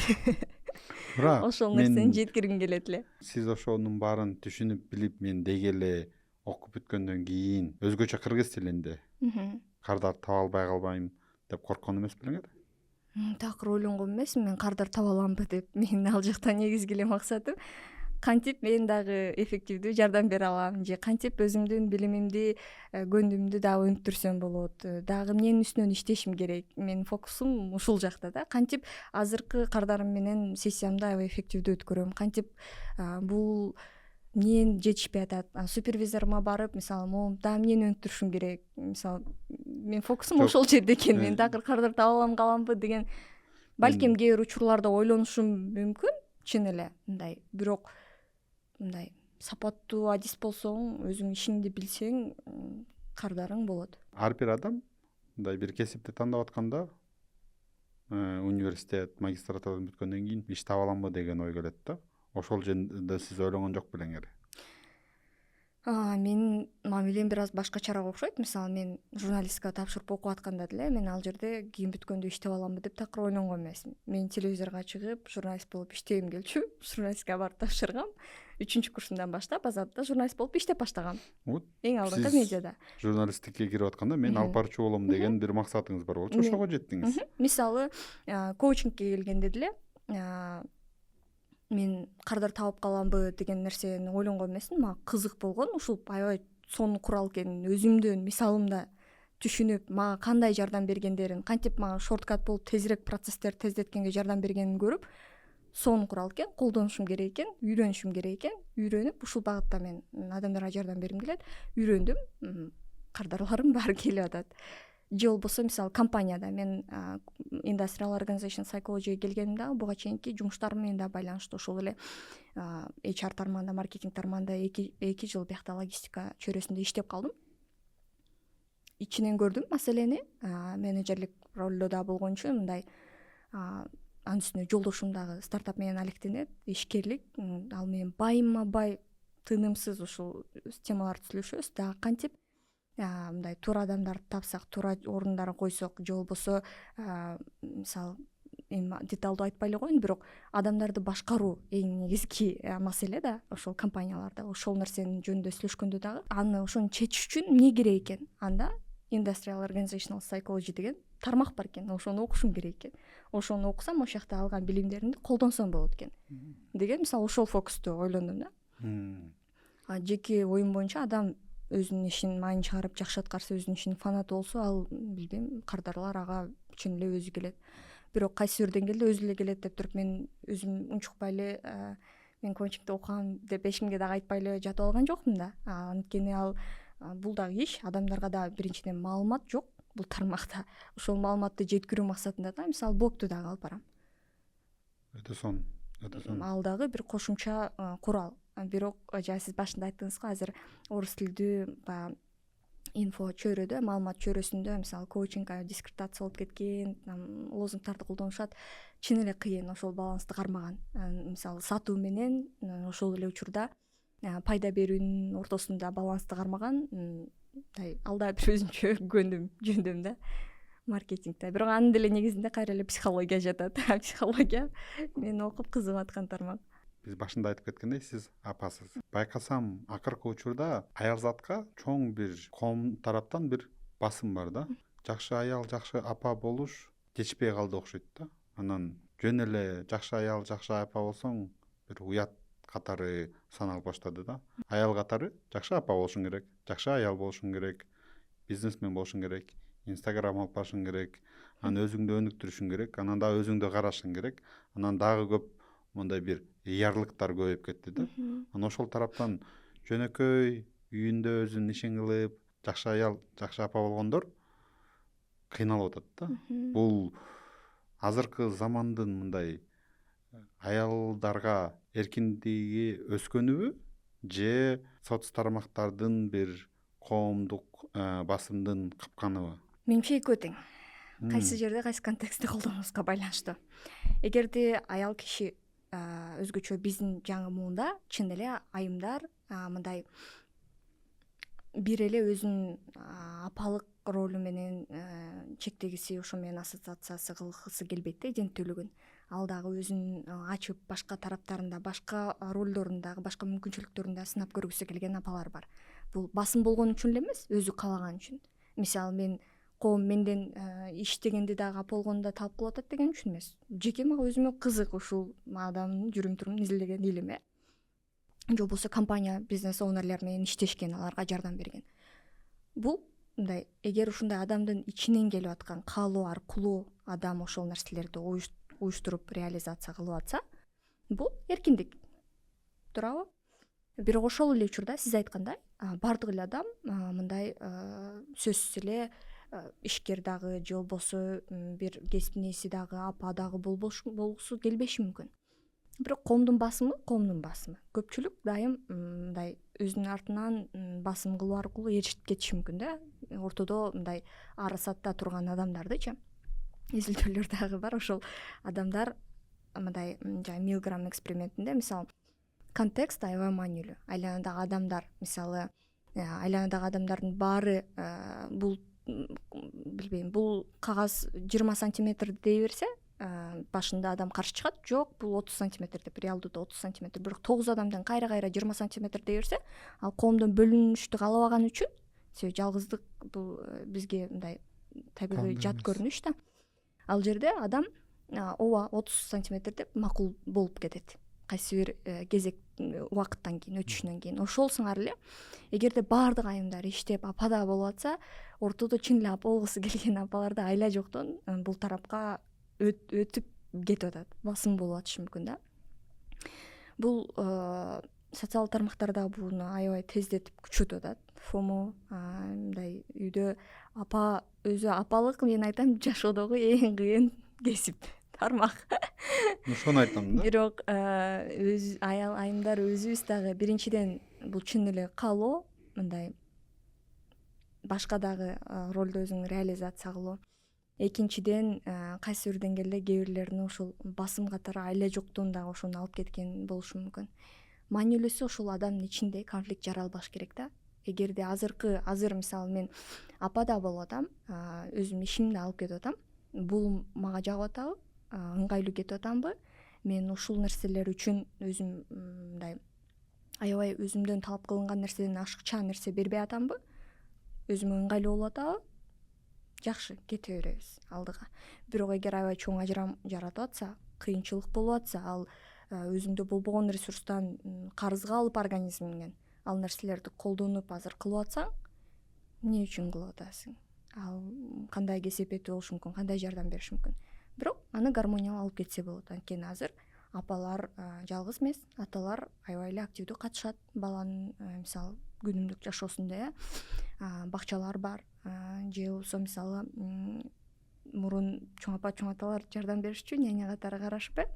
Speaker 1: Ошол нерсени жеткиргим келет эле.
Speaker 2: Сиз ошонун баарын түшүнүп билип, мен деги эле окуп бүткөндөн кийин өзгөчө кыргыз тилинде кардар таба албай калбайм деп корккон эмес белеңер?
Speaker 1: Такыр ойлонгон эмесмин мен кардар таба аламбы деп. Менин ал жакта негизги эле максатым кантип мен дагы эффективдүү жардам бере алам, же кантип өзүмдүн билимимди, көндүмдү дагы өнүктүрсөм болот, дагы эмненин үстүнөн иштешим керек. Менин фокусум ушул жакта да. Кантип азыркы кардарым менен сессиямды аябай эффективдүү өткөрөм, кантип бул эмнен жетишпей атат, супервизорума барып, мисалы, могу дагы эмнени өнүктүрүшүм керек. Мисалы, мен фокусум ошол жерде экен. Мен такыр кардар таба алам каламбы деген балким кээ бир учурларда ойлонушум мүмкүн, чын эле мындай. Бирок мындай сапаттуу адис болсоң, өзүң ишиңди билсең, кардарың болот.
Speaker 2: Ар бир адам мындай бир кесипти тандап атканда университет, магистратурадан бүткөндөн кийин иш таба аламбы деген ой келет да. Ошол жөнүндө сиз ойлонгон жок белеңер?
Speaker 1: Менин мамилем бир аз башкачараак окшойт. Мисалы, мен журналистикага тапшырып окуп атканда деле мен ал жерде кийин бүткөндө иштеп аламбы деп такыр ойлонгон эмесмин. Мен телевизорго чыгып, журналист болуп иштегим келчү. Журналистикага барып тапшыргам. 3-курсумдан баштап Азатта журналист болуп иштеп баштагам. Эң алдыңкы медиада.
Speaker 2: Журналистикке кирип атканда мен алып барчу болом деген бир максатыңыз бар болчу, ошого жеттиңиз.
Speaker 1: Мисалы, коучингке келгенде деле мен кардар табып каламбы деген нерсени ойлонгон эмесмин. Мага кызык болгон, ушул аябай сонун курал экенин өзүмдүн мисалымда түшүнүп, мага кандай жардам бергендерин, кантип мага шорткат болуп тезирээк процесстерди тездеткенге жардам бергенин көрүп, сонун курал экен, колдонушум керек экен, үйрөнүшүм керек экен. Үйрөнүп, ушул багытта мен адамдарга жардам бергим келет. Үйрөндүм, кардарларым баары келип атат. Же болбосо, мисалы, компанияда мен Industrial Organization Psychology'ге келгенимде буга чейинки жумуштарым менен да байланыштуу. Ошол эле HR тармагында, маркетинг тармагында 2 жыл биякта логистика чөйрөсүндө иштеп калдым. Ичинен көрдүм маселени, менеджерлик ролдо да болгон үчүн мындай анын үстүнө жолдошум дагы стартап менен алектенет, ишкерлик, ал менен байма-бай тынымсыз ушул темаларды сүйлөшөбүз. Дагы кантип мындай туура адамдарды тапсак, туура орундарын койсок, же болбосо мисалы, эми деталдуу айтпай эле коеюн, бирок адамдарды башкаруу эң негизги маселе да ошол компанияларда. Ошол нерсенин жөнүндө сүйлөшкөндө дагы аны ошону чечиш үчүн эмне керек экен? Анда Industrial Organizational Psychology деген тармак бар экен. Ошону окушум керек экен. Ошону окусам, ошол жакта алган билимдеримди колдонсом болот экен деген, мисалы, ошол фокусту ойлондум да. Жеке оюм боюнча адам өзүнүн ишин майын чыгарып жакшы аткарса, өзүнүн ишинин фанаты болсо, ал билбейм, кардарлар ага чын эле өзү келет. Бирок кайсы бир деңгээлде өзү эле келет деп туруп мен өзүм унчукпай эле мен коучингде окугам деп эч кимге дагы айтпай эле жатып алган жокмун да. Анткени бул дагы иш, адамдарга дагы биринчиден маалымат жок бул тармакта. Ошол маалыматты жеткирүү максатында да, мисалы, блогду дагы алып барам.
Speaker 2: өтө сонун.
Speaker 1: Ал дагы бир кошумча курал. Бирок жана сиз башында айттыңыз го, азыр орус тилдүү баягы инфо чөйрөдө, маалымат чөйрөсүндө мисалы коучинг, дискретация болуп кеткен, лозунгдарды колдонушат. Чын эле кыйын ошол балансты кармаган. Мисалы сатуу менен ошол эле учурда пайда берүүнүн ортосунда балансты кармаган. Ал да бир өзүнчө жөндөм да маркетингде. Бирок анын деле негизинде кайра эле психология жатат. Психология мен окуп кызыгып аткан тармак.
Speaker 2: Биз башында айтып кеткендей, сиз апасыз. Байкасам, акыркы учурда аял затка чоң бир коом тараптан бир басым бар да. Жакшы аял, жакшы апа болуш жетишпей калды окшойт да. Анан жөн эле жакшы аял, жакшы апа болсоң бир уят катары саналып баштады да. Аял катары жакшы апа болушуң керек, жакшы аял болушуң керек, бизнесмен болушуң керек, Instagram алып барышың керек, анан өзүңдү өнүктүрүшүң керек, анан да өзүңдү карашың керек, анан дагы көп мондай бир ыярлыктар көбөйүп кетти да. Анан ошол тараптан жөнөкөй үйүндө өзүнүн ишин кылып, жакшы аял, жакшы апа болгондор кыйналып атат да. Бул азыркы замандын мындай аялдарга эркиндиги өскөнүбү же соц тармактардын бир коомдук басымдын капканыбы?
Speaker 1: Менимче экөө тең. Кайсы жерде, кайсы контекстте колдонуубузга байланыштуу. Эгерде аял киши өзгөчө биздин жаңы муунда чын эле айымдар мындай бир эле өзүнүн апалык ролу менен чектегиси, ошо менен ассоциациясы кылгысы келбейт да, иденттүүлүгүн. Ал дагы өзүн ачып, башка тараптарында, башка ролдорундагы, башка мүмкүнчүлүктөрүндө сынап көргүсү келген апалар бар. Бул басым болгон үчүн эле эмес, өзү каалаган үчүн. Мисалы мен коом менден иштегенди дагы апа болгондо талап кылып атат деген үчүн эмес. Жеке мага өзүмө кызык ушул адамдын жүрүм турумун изилдеген элем. Же болбосо компания бизнес оунерлер менен иштешкен, аларга жардам берген. Бул мындай, эгер ушундай адамдын ичинен келип аткан каалоо аркылуу адам ошол нерселерди уюштуруп реализация кылып атса, бул эркиндик. Туурабы? Бирок ошол эле учурда сиз айткандай, бардык эле адам мындай сөзсүз эле ишкер дагы же болбосо бир кесиптин ээси дагы, апа дагы болгусу келбеши мүмкүн. Бирок коомдун басымы. Көпчүлүк дайым мындай өзүнүн артынан басым кылуу аркылуу эришип кетиши мүмкүн да. Ортодо мындай ары сатта турган адамдардычы изилдөөлөр дагы бар. Ошол адамдар мындай Милграм экспериментинде мисалы контекст аябай маанилүү. Айланадагы адамдар, мисалы айланадагы адамдардын баары бул билбейм, бул кагаз 20 сантиметр дей берсе, башында адам каршы чыгат, жок бул 30 сантиметр деп, реалдуудо 30 сантиметр. Бирок 9 адамдан кайра 20 сантиметр дей берсе, ал коомдон бөлүнүштү каалабаган үчүн, себеби жалгыздык бул бизге мындай табигый жат көрүнүш да. Ал жерде адам ооба 30 сантиметр деп макул болуп кетет. Кайсы бир кезек убакыттан кийин, өтүшүнөн кийин. Ошол сыңар эле эгерде баардык айымдар иштеп апа да болуп атса, ортодо чын эле апа болгусу келген апаларда айла жоктон бул тарапка өтүп кетип атат, басым болуп атышы мүмкүн да. Бул социалдык тармактарда буну аябай тездетип күчөтүп атат. FOMO, мындай үйдө апа, өзү апалык мен айтам жашоодогу эң кыйын кесип, тармак.
Speaker 2: Ошону айтам да.
Speaker 1: Бирок айымдар өзүбүз дагы биринчиден бул чын эле каалоо, мындай башка дагы ролдо өзүң реализация кылуу. Экинчиден кайсы бир деңгээлде кээ бирлерин ушул басым катары айла жоктон дагы ошону алып кеткен болушу мүмкүн. Маанилүүсү ошол адамдын ичинде конфликт жаралбаш керек да. Эгерде азыр мисалы мен апа да болуп атам, өзүм ишимди алып кетип атам, бул мага жагып атабы, ыңгайлуу кетип атамбы, мен ушул нерселер үчүн өзүм мындай аябай өзүмдөн талап кылынган нерседен ашыкча нерсе бербей атамбы, өзүмө ыңгайлуу болуп атабы, жакшы, кете беребиз алдыга. Бирок эгер аябай чоң ажырам жаратып атса, кыйынчылык болуп атса, ал өзүңдө болбогон ресурстан карызга алып организмиңден ал нерселерди колдонуп азыр кылып атсаң, эмне үчүн кылып атасың? Ал кандай кесепети болушу мүмкүн, кандай жардам бериши мүмкүн? Бирок аны гармониялуу алып кетсе болот. Анткени азыр апалар жалгыз эмес, аталар аябай эле активдүү катышат баланын мисалы күнүмдүк жашоосунда, бакчалар бар, же болбосо мисалы мурун чоң апа, чоң аталар жардам беришчү, няня катары карашпы.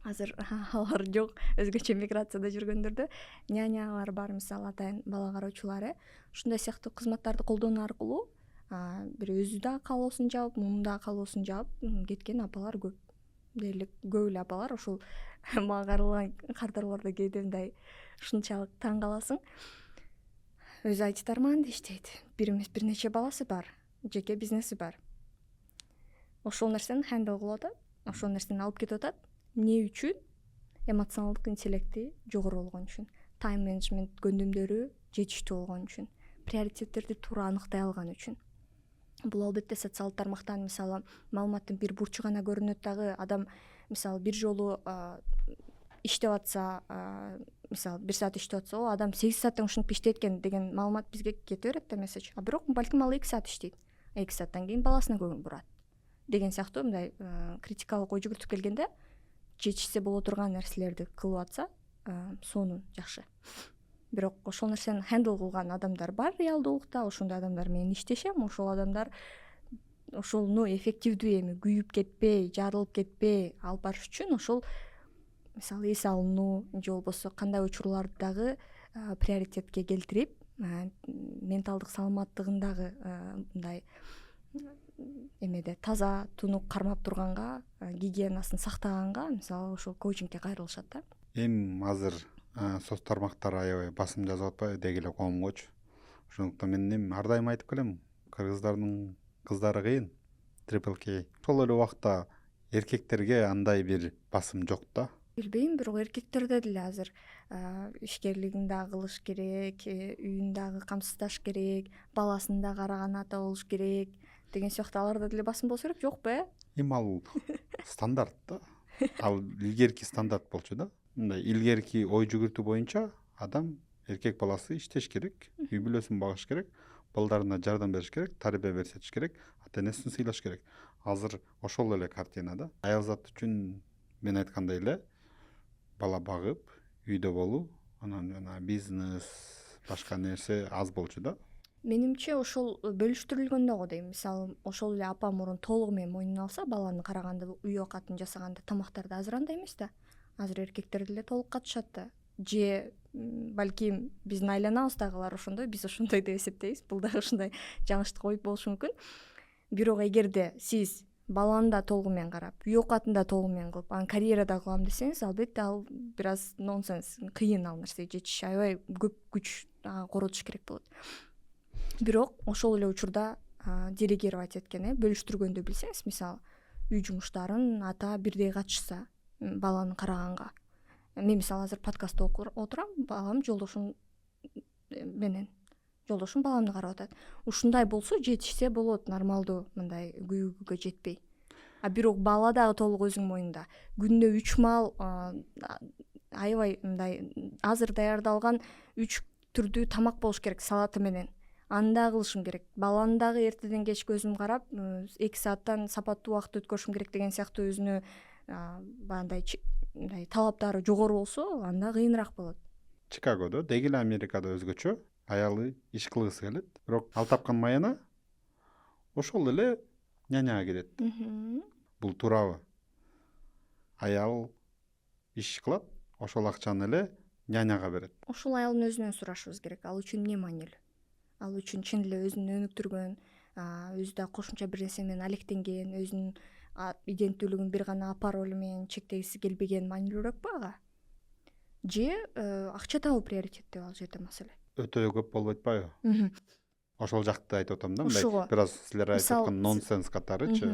Speaker 1: азыр алар жок, өзгөчө миграцияда жүргөндөрдө нянялар бар, мисалы атайын бала кароочулар. Ушундай сыяктуу кызматтарды колдонуу аркылуу бир өзү да калоосун жаап, мунун да калоосун жаап кеткен апалар көп. Дээрлик көп эле апалар ушул мага каралган кардарларда кээде мындай ушунчалык таң каласың. Өзү IT тармагында иштейт. Бир эмес бир нече баласы бар, жеке бизнеси бар. Ошол нерсени хендл кылып атат, ошол нерсени алып кетип атат. Эмне үчүн? Эмоционалдык интеллекти жогору болгон үчүн, тайм менеджмент көндүмдөрү жетиштүү болгон үчүн, приоритеттерди туура аныктай алган үчүн. Бул албетте социалдык тармактан мисалы маалыматтын бир бурчу гана көрүнөт дагы. Адам мисалы бир жолу иштеп атса, мисалы 1 саат иштеп атса, адам 8 сааттан ушинтип иштейт экен деген маалымат бизге кете берет да месседж. А бирок балким ал 2 саат иштейт. 2 сааттан кийин баласына көңүл бурат деген сыяктуу мындай критикалык ой жүгүртүп келгенде жетишсе боло турган нерселерди кылып атса, сонун жакшы. Бирок ошол нерсени хендл кылган адамдар бар реалдуулукта. Ошондой адамдар менен иштешем. Ошол адамдар ошону эффективдүү эми күйүп кетпей, жарылып кетпей алып барыш үчүн ошол мисалы эс алынуу же болбосо кандай учурларды дагы приоритетке келтирип, менталдык саламаттыгын дагы мындай эмеде таза тунук кармап турганга, гигиенасын сактаганга мисалы ошол коучингке кайрылышат да.
Speaker 2: Азыр соц тармактар аябай басым жазып атпайбы деги эле коомгочу. Ошондуктан мен ар дайым айтып келем, кыргыздардын кыздары кыйын, Triple K. Ошол эле убакта эркектерге андай бир басым жок да.
Speaker 1: Билбейм, бирок эркектерде деле азыр ишкерлигин дагы кылыш керек, үйүн дагы камсыздаш керек, баласын да караган ата болуш керек деген сыяктуу аларда деле басым болсо керек, жокпу?
Speaker 2: Ал стандарт да. Ал илгерки стандарт болчу да. Мындай илгерки ой жүгүртүү боюнча адам эркек баласы иштеш керек, үй бүлөсүн багыш керек, балдарына жардам бериш керек, тарбия берсетиш керек, ата энесин сыйлаш керек. Азыр ошол эле картина да. Аял зат үчүн мен айткандай эле бала багып, үйдө болуу, анан жана бизнес, башка нерсе аз болчу да.
Speaker 1: Менимче ошол бөлүштүрүлгөндө го дейм. Мисалы ошол эле апа мурун толугу менен мойнуна алса, баланы караганды, үй оокатын жасаганды, тамактарды азыр андай эмес да. Азыр эркектер деле толук катышат да. Же балким биздин айланабыздагылар ошондой, биз ошондой деп эсептейбиз. Бул дагы ушундай жаңылыштык ой болушу мүмкүн. Бирок эгерде сиз баланы да толугу менен карап, үй оокатын да толугу менен кылып, анан карьера да кылам десеңиз, албетте ал бир аз нонсенс, кыйын ал нерсеге жетиш, аябай көп күч коротуш керек болот. Бирок ошол эле учурда делегировать эткен, бөлүштүргөндү билсеңиз, мисалы үй жумуштарын ата бирдей катышса баланы караганга. Мен мисалы азыр подкастта отурам, балам жолдошум менен. Жолдошум баламды карап атат. Ушундай болсо жетишсе болот, нормалдуу, мындай күйүүгө жетпей. А бирок бала дагы толук өзүнүн мойнунда. Күндө 3 маал аябай мындай азыр даярдалган 3 түрдүү тамак болуш керек салаты менен. Аны да кылышым керек. Баланы дагы эртеден кечке өзүм карап, 2 сааттан сапаттуу убакыт өткөрүшүм керек деген сыяктуу өзүнө баягындай талаптары жогору болсо, анда кыйыныраак болот.
Speaker 2: Чикагодо, деги эле Америкада өзгөчө аялы иш кылгысы келет, бирок ал тапкан маяна ошол эле няняга кетет. Бул туурабы? Аял иш кылат, ошол акчаны эле няняга берет.
Speaker 1: Ошол аялдын өзүнөн сурашыбыз керек. Ал үчүн эмне маанилүү? Ал үчүн чын эле өзүн өнүктүргөн, өзү да кошумча бир нерсе менен алектенген, өзүнүн иденттүүлүгүн бир гана апа ролу менен чектегиси келбеген маанилүүрөөкпү ага? Же акча табуу приоритеттүү ал жерде маселе?
Speaker 2: Өтө көп болуп атпайбы? Ошол жакты айтып атам да, мындай бир аз силер айтып аткан нонсенс катарычы.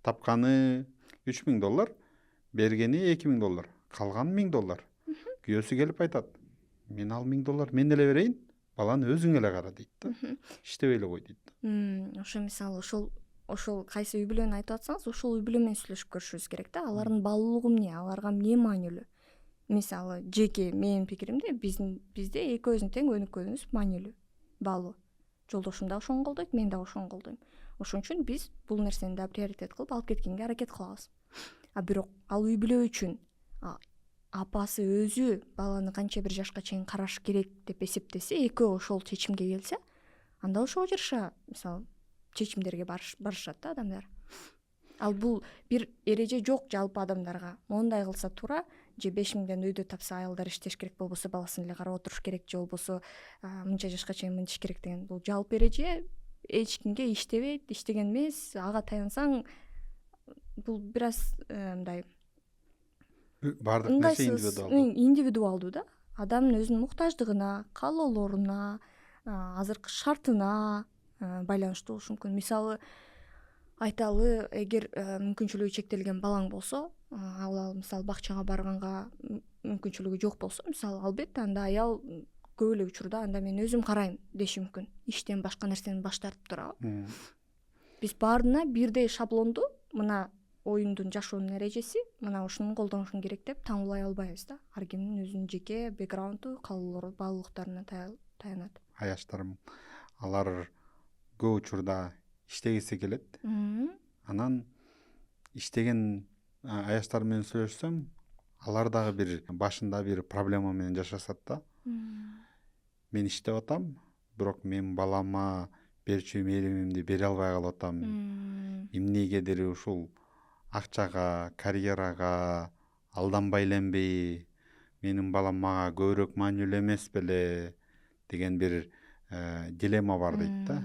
Speaker 2: Тапканы $3000, бергени $2000, калган $1000. Күйөөсү келип айтат: "Мен ал $1000 мен эле берейин, баланы өзүң эле кара" дейт да. Иштебей эле кой дейт.
Speaker 1: Ошо мисалы ошол кайсы үй бүлөнү айтып атсаңыз, ошол үй бүлө менен сүйлөшүп көрүшүбүз керек да. Алардын баалуулугу эмне, аларга эмне маанилүү? Мисалы жеке менин пикиримде бизде экөөбүздүн тең өнүккөнүбүз маанилүү, баалуу. Жолдошум да ошону колдойт, мен да ошону колдойм. Ошон үчүн биз бул нерсени да приоритет кылып алып кеткенге аракет кылабыз. А бирок ал үй бүлө үчүн апасы өзү баланы канча бир жашка чейин караш керек деп эсептесе, экөө ошол чечимге келсе, анда ошого жараша мисалы чечимдерге барышат да адамдар. Ал бул бир эреже жок жалпы адамдарга. Мондай кылса туура же 5 миңден үйдө тапса аялдар иштеш керек болбосо баласын эле карап отуруш керек же болбосо мынча жашка чейин мынтиш керек деген бул жалпы эреже эч кимге иштебейт, иштеген эмес. Ага таянсаң бул бир аз мындай
Speaker 2: баардык нерсе
Speaker 1: индивидуалдуу да. Адамдын өзүнүн муктаждыгына, каалоолоруна, азыркы шартына байланыштуу болушу мүмкүн. Мисалы айталы, эгер мүмкүнчүлүгү чектелген балаң болсо, ал мисалы бакчага барганга мүмкүнчүлүгү жок болсо, мисалы албетте анда аял көп эле учурда анда мен өзүм карайм деши мүмкүн. Иштен башка нерсени баш тартып турабы. Биз баарына бирдей шаблонду мына оюндун жашоонун эрежеси мына ушуну колдонушуң керек деп таңуулай албайбыз да. Ар кимдин өзүнүн жеке бэкграунду, каалоолору, баалуулуктарына таянат.
Speaker 2: Аяштарым алар көп учурда иштегиси келет. Анан иштеген аяштар менен сүйлөшсөм, алар дагы бир башында бир проблема менен жашашат да. Мен иштеп атам, бирок мен балама берчү мээримимди бере албай калып атам. Эмнегедир ушул акчага, карьерага алданбай эленби, менин балам мага көбүрөөк маанилүү эмес беле деген бир дилемма бар дейт да.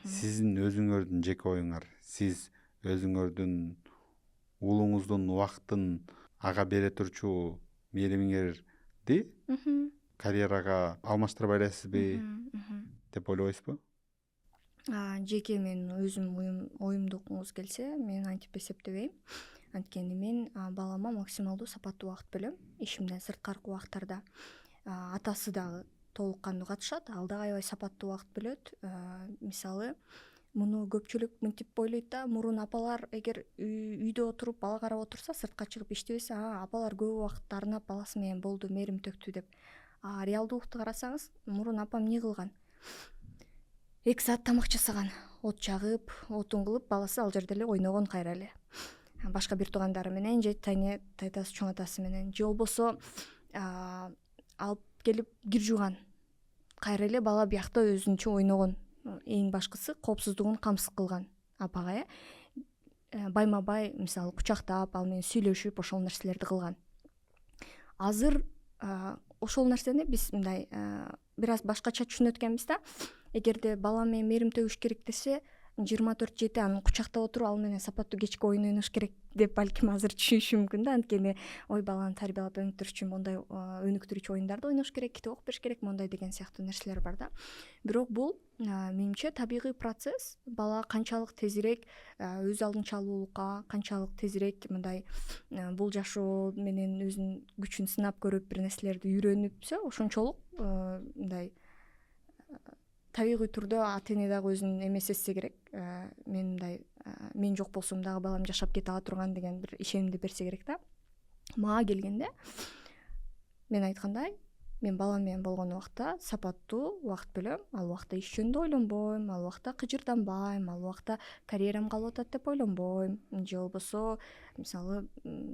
Speaker 2: Сиздин өзүңөрдүн жеке оюңар, сиз өзүңөрдүн уулуңуздун убактын ага бере турчу мээримиңерди карьерага алмаштырбай элесизби деп ойлобойсузбу?
Speaker 1: Жеке мен өзүм оюмду уккуңуз келсе, мен антип эсептебейм. Анткени мен балама максималдуу сапаттуу убакыт бөлөм. Ишимден сырткаркы убактарда атасы дагы толук кандуу катышат, ал дагы аябай сапаттуу убакыт бөлөт. Мисалы, муну көпчүлүк мынтип ойлойт да, мурун апалар эгер үйдө отуруп бала карап отурса, сыртка чыгып иштебесе, апалар көп убакыт арнап баласы менен болду, мээрим төктү деп. Реалдуулукту карасаңыз, мурун апам эмне кылган? 2 саат тамак жасаган, от жагып, отун кылып, баласы ал жерде эле ойногон кайра эле. Башка бир туугандары менен же тайтасы, чоң атасы менен же болбосо алып келип кир жууган. Кайра эле бала биякта өзүнчө ойногон. Эң башкысы коопсуздугун камсыз кылган апага, байма бай мисалы кучактап, ал менен сүйлөшүп, ошол нерселерди кылган. Азыр ошол нерсени биз мындай бир аз башкача түшүнөт экенбиз да. Эгерде бала менен мээрим төгүш керек десе, 24/7 аны кучактап отуруп, ал менен сапаттуу кечки оюн ойнош керек деп балким азыр түшүнүшүм мүмкүн да. Анткени баланы тарбиялап өнүктүрүш үчүн мондай өнүктүрүүчү оюндарды ойнош керек, китеп окуп бериш керек, мондай деген сыяктуу нерселер бар да. Бирок бул менимче табигый процесс. Бала канчалык тезирээк өз алдынча алуулукка, канчалык тезирээк мындай бул жашоо менен өзүнүн күчүн сынап көрүп, бир нерселерди үйрөнүпсө, ошончолук мындай табигый түрдө ата эне дагы өзүн эме сезсе керек. Мен мындай мен жок болсом дагы балам жашап кете ала турган деген бир ишенимди берсе керек да. Мага келгенде мен айткандай, мен балам менен болгон убакта сапаттуу убакыт бөлөм. Ал убакта иш жөнүндө ойлонбойм, ал убакта кыжырданбайм, ал убакта карьерам калып атат деп ойлонбойм. Же болбосо мисалы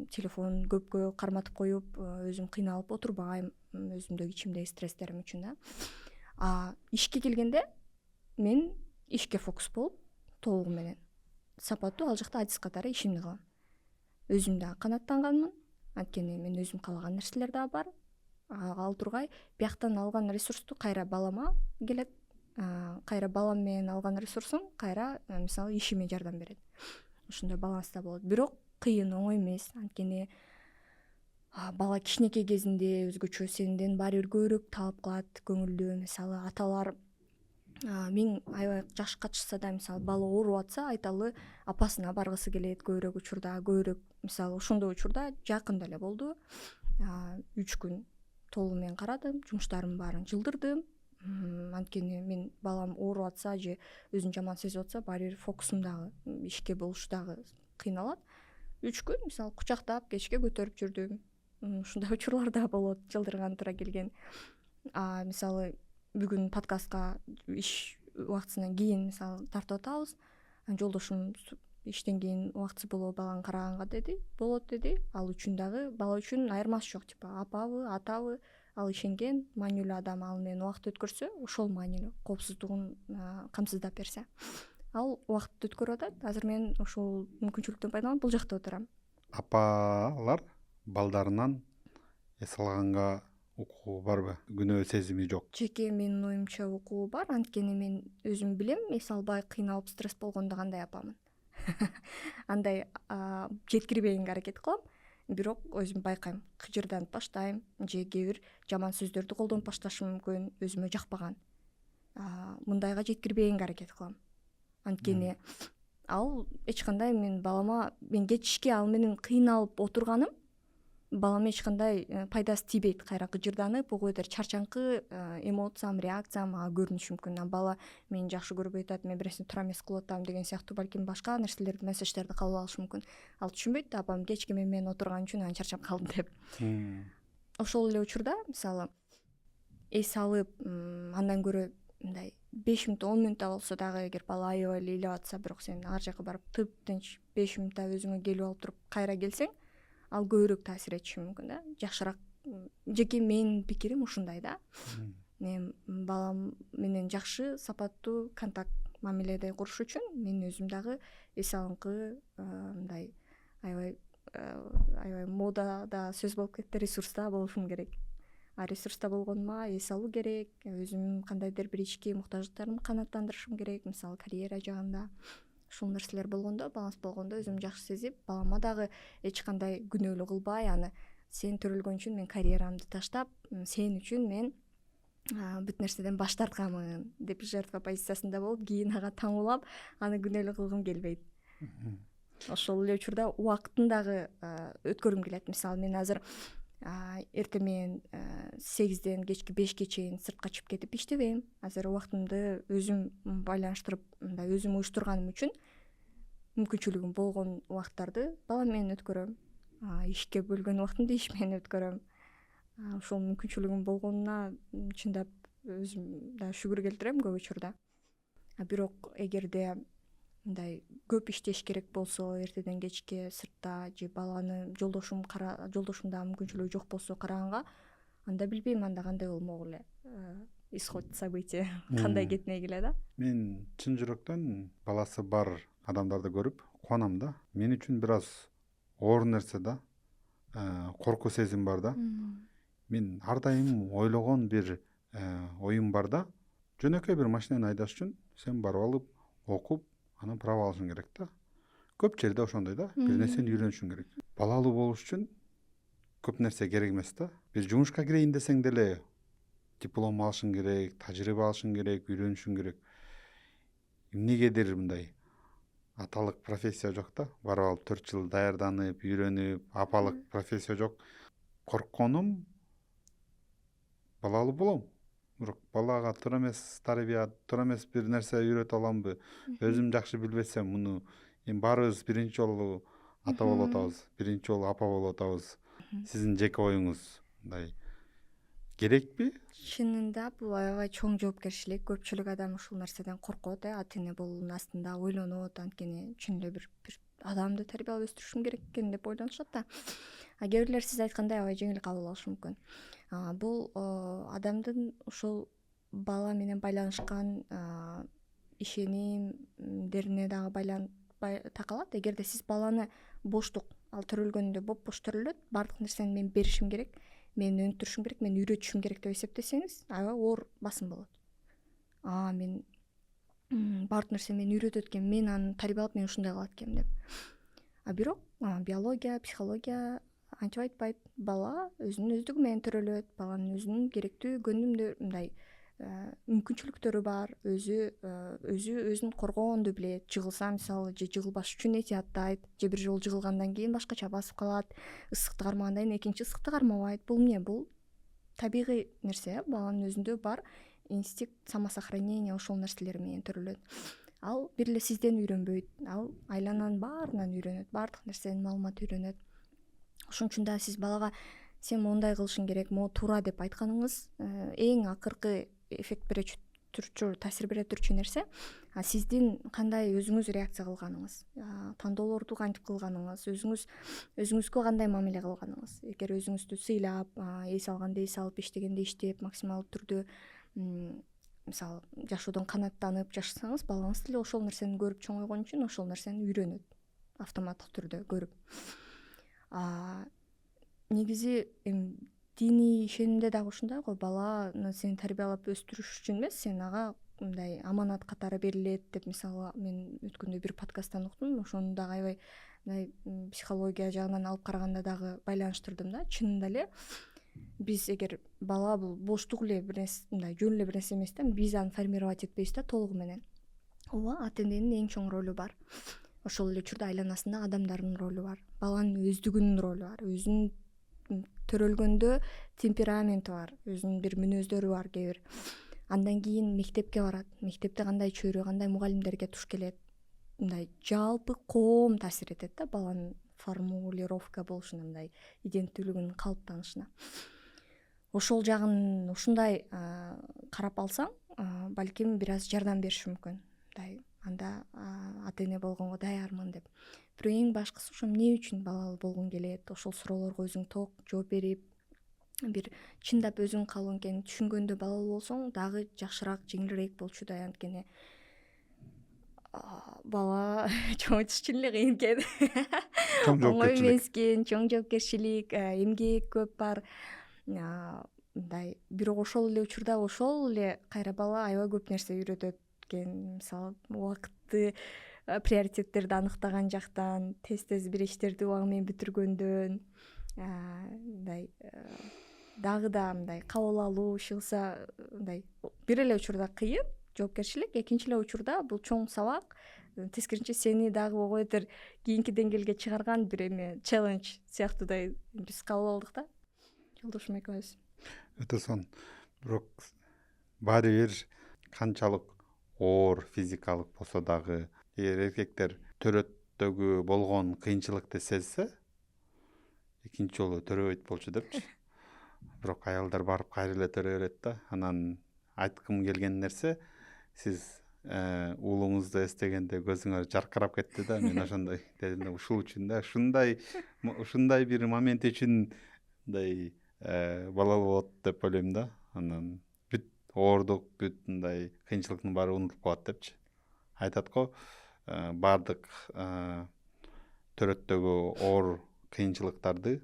Speaker 1: телефон көпкө карматып коюп, өзүм кыйналып отурбайм, өзүмдөгү ичимдеги стресстерим үчүн да. Ишке келгенде мен ишке фокус болуп, толугу менен сапаттуу ал жакта адис катары ишимди кылам. Өзүм дагы канааттанганмын, анткени мен өзүм каалаган нерселер дагы бар. Ал тургай бияктан алган ресурсту кайра балама келет. Кайра балам менен алган ресурсум кайра мисалы ишиме жардам берет. Ошондой баланста болот. Бирок кыйын, оңой эмес. Анткени бала кичинекей кезинде өзгөчө сенден баары бир көбүрөөк талап кылат, көңүлдүү. Мисалы аталар миң аябай жашка чыкса да, мисалы бала ооруп атса, айталы апасына баргысы келет көбүрөөк учурда, көбүрөөк мисалы ошондой учурда жакында эле болду. 3 күн толугу менен карадым, жумуштарымдын баарын жылдырдым. Анткени мен балам ооруп атса же өзүн жаман сезип атса, баары бир фокусум дагы ишке болуш дагы кыйналат. 3 күн мисалы кучактап кечке көтөрүп жүрдүм. Ушундай учурлар да болот, жылдырган туура келген. Мисалы бүгүн подкастка иш убактысынан кийин мисалы тартып атабыз. Жолдошум иштен кийин убактысы болобу баланы караганга деди. Болот деди. Ал үчүн дагы бала үчүн айырмасы жок, типа апабы, атабы, ал ишенген маанилүү адам, ал менен убакыт өткөрсө, ошол маанилүү, коопсуздугун камсыздап берсе. ал убакытты өткөрүп атат. Азыр мен ушул мүмкүнчүлүктөн пайдаланып бул жакта отурам.
Speaker 2: Апалар балдарынан эс алганга укугу барбы? Күнөө сезими жок.
Speaker 1: Жеке менин оюмча укугу бар, анткени мен өзүм билем, эс албай кыйналып стресс болгондо кандай апамын. Андай жеткирбегенге аракет кылам, бирок өзүм байкайм, кыжырданып баштайм же кээ бир жаман сөздөрдү колдонуп башташым мүмкүн, өзүмө жакпаган. Мындайга жеткирбегенге аракет кылам. Анткени ал эч кандай мен балама, мен кечке ал менен кыйналып отурганым балама эч кандай пайдасы тийбейт. Кайра кыжырданып, ого бетер чарчаңкы эмоциям, реакциям ага көрүнүшү мүмкүн. Бала мени жакшы көрбөй атат, мен бир нерсени туура эмес кылып атам деген сыяктуу балким башка нерселерди, месседждерди кабыл алышы мүмкүн. Ал түшүнбөйт, апам кечке менен отурган үчүн анан чарчап калдым деп. Ошол эле учурда мисалы эс алып, андан көрө мындай 5 мүнөт 10 мүнөт болсо дагы, эгер бала аябай эле ыйлап атса, бирок сен ар жака барып тыптынч 5 мүнөт өзүңө келип алып туруп кайра келсең, ал көбүрөөк таасир этиши мүмкүн да. Жакшыраак, жеке менин пикирим ушундай да. Мен балам менен жакшы, сапаттуу контакт, мамиледе куруш үчүн мен өзүм дагы эс алыңкы мындай аябай модада сөз болуп кетти, ресурста болушум керек. Ресурста болгонума эс алуу керек, өзүм кандайдыр бир ички муктаждыктарымды канааттандырышым керек, мисалы карьера жагында. Ушул нерселер болгондо, баланс болгондо өзүм жакшы сезип, балама дагы эч кандай күнөөлүү кылбай, аны сен төрөлгөн үчүн мен карьерамды таштап, сен үчүн мен бүт нерседен баш тартканмын деп жертва позициясында болуп, кийин ага таң улап, аны күнөөлүү кылгым келбейт. Ошол эле учурда убакытын дагы өткөргүм келет. Мисалы мен азыр эртең менен 8ден кечки 5ке чейин сыртка чыгып кетип иштебейм. Азыр убактымды өзүм байланыштырып, мындай өзүм уюштурганым үчүн мүмкүнчүлүгүм болгон убакыттарды балам менен өткөрөм. Ишке бөлгөн убактымды иш менен өткөрөм. Ушул мүмкүнчүлүгүм болгонуна чындап өзүм да шүгүр келтирем көп учурда. Бирок эгерде мындай көп иштеш керек болсо, эртеден кечке сыртта же баланы жолдошумда мүмкүнчүлүгү жок болсо караганга, анда билбейм, анда кандай болмок эле исход событий кандай кетмек эле да.
Speaker 2: Мен чын жүрөктөн баласы бар адамдарды көрүп кубанам да. Мен үчүн бир аз оор нерсе да, коркуу сезим бар да. Мен ар дайым ойлогон бир оюм бар да. Жөнөкөй бир машинаны айдаш үчүн сен барып алып, окуп, анан право алышың керек да. Көп жерде ошондой да, бир нерсени үйрөнүшүң керек. Балалуу болуш үчүн көп нерсе керек эмес да. Бир жумушка кирейин десең деле диплом алышың керек, тажрыйба алышың керек, үйрөнүшүң керек. Эмнегедир мындай аталык профессия жок да. Барып алып 4 жыл даярданып, үйрөнүп, апалык профессия жок. Коркконум балалуу болом. Бирок балага туура эмес тарбия, туура эмес бир нерсе үйрөтө аламбы? Өзүм жакшы билбесем, муну эми баарыбыз биринчи жолу ата болуп атабыз, биринчи жолу апа болуп атабыз. Сиздин жеке оюңуз мындай керекпи?
Speaker 1: Чынында бул аябай чоң жоопкерчилик. Көпчүлүк адам ушул нерседен коркот, ата эне болуунун астында ойлонот, анткени чын эле бир адамды тарбиялап өстүрүшүм керек экен деп ойлонушат да. Кээ бирлер сиз айткандай аябай жеңил кабыл алышы мүмкүн. Бул адамдын ушул бала менен байланышкан ишенимдерине дагы такалат. Эгерде сиз баланы боштук, ал төрөлгөндө бош төрөлөт, баардык нерсени мен беришим керек, мен өнүктүрүшүм керек, мен үйрөтүшүм керек деп эсептесеңиз, аябай оор басым болот. Мен баардык нерсени мен үйрөтөт экенмин, мен аны тарбиялап, мен ушундай кылат экенмин деп. Бирок биология, психология антип айтпайт. Бала өзүнүн өздүгү менен төрөлөт, баланын өзүнүн керектүү көнүмдөр, мындай мүмкүнчүлүктөрү бар, өзүн коргоону билет. Жыгылса мисалы, же жыгылбаш үчүн этияттайт, же бир жолу жыгылгандан кийин башкача басып калат, ысыкты кармагандан кийин экинчи ысыкты кармабайт. Бул эмне? Бул табигый нерсе, баланын өзүндө бар инстинкт самосохранения ошол нерселер менен төрөлөт. Ал бир эле сизден үйрөнбөйт, ал айлананын баарынан үйрөнөт, баардык нерсенин маалымат үйрөнөт. Ошон үчүн да сиз балага сен мондай кылышың керек, могу туура деп айтканыңыз эң акыркы эффект бере турчу, таасир бере турчу нерсе сиздин кандай өзүңүз реакция кылганыңыз, тандоолорду кантип кылганыңыз, өзүңүзгө кандай мамиле кылганыңыз. Эгер өзүңүздү сыйлап, эс алганда эс алып, иштегенде иштеп, максималдуу түрдө мисалы жашоодон канааттанып жашасаңыз балаңыз деле ошол нерсени көрүп чоңойгон үчүн ошол нерсени үйрөнөт автоматтык түрдө көрүп. Негизи диний ишенимде дагы ушундай го, баланы сен тарбиялап өстүрүш үчүн эмес, сен ага мындай аманат катары берилет деп. Мисалы мен өткөндө бир подкасттан уктум, ошону дагы аябай мындай психология жагынан алып караганда дагы байланыштырдым да. Чынында эле биз эгер бала бул боштук эле бир нерсе, мындай жөн эле бир нерсе эмес да, биз аны формировать этпейбиз да толугу менен. Ооба, ата эненин эң чоң ролу бар. Ошол эле учурда айланасында адамдардын ролу бар, баланын өздүгүнүн ролу бар, өзүнүн төрөлгөндө темпераменти бар, өзүнүн бир мүнөздөрү бар кээ бир. Андан кийин мектепке барат, мектепте кандай чөйрө, кандай мугалимдерге туш келет, мындай жалпы коом таасир этет да баланын формулировка болушуна, мындай иденттүүлүгүнүн калыптанышына. Ошол жагын ушундай карап алсаң, балким бир аз жардам бериши мүмкүн. Мындай анда ата эне болгонго даярмын деп. Бирок эң башкысы ошо эмне үчүн балалуу болгуң келет, ошол суроолорго өзүң толук жооп берип, бир чындап өзүң каалоо экенин түшүнгөндө балалуу болсоң дагы жакшыраак, жеңилирээк болчу да. Анткени бала чоңойтуш чын эле кыйын экен. Оңой эмес экен, чоң жоопкерчилик, эмгек көп бар. Мындай бирок ошол эле учурда ошол эле кайра бала аябай көп нерсе үйрөтөт экен. Мисалы убакытты, приоритеттерди аныктаган жактан, тез бир иштерди убагы менен бүтүргөндөн, мындай дагы да мындай кабыл алуу, иши мындай бир эле учурда кыйын жоопкерчилик, экинчи эле учурда бул чоң сабак, тескерисинче сени дагы ого бетер кийинки деңгээлге чыгарган бир эме, челлендж сыяктуудай биз кабыл алдык да, жолдошум экөөбүз.
Speaker 2: Өтө сонун. Бирок баары бир канчалык оор физикалык болсо дагы, эркектер төрөттөгү болгон кыйынчылыкты сезсе, экинчи жолу төрөбөйт болчу депчи. Бирок аялдар барып кайра эле төрө берет да. Анан айткым келген нерсе, сиз уулуңузду эстегенде көзүңөр жаркырап кетти да. Мен ошондой дедим, ушул үчүн да, ушундай бир момент үчүн мындай балалуу болот деп ойлойм да. Анан бүт оордук, бүт мындай кыйынчылыктын баары унутулуп калат депчи. Айтат го, баардык төрөттөгү оор кыйынчылыктарды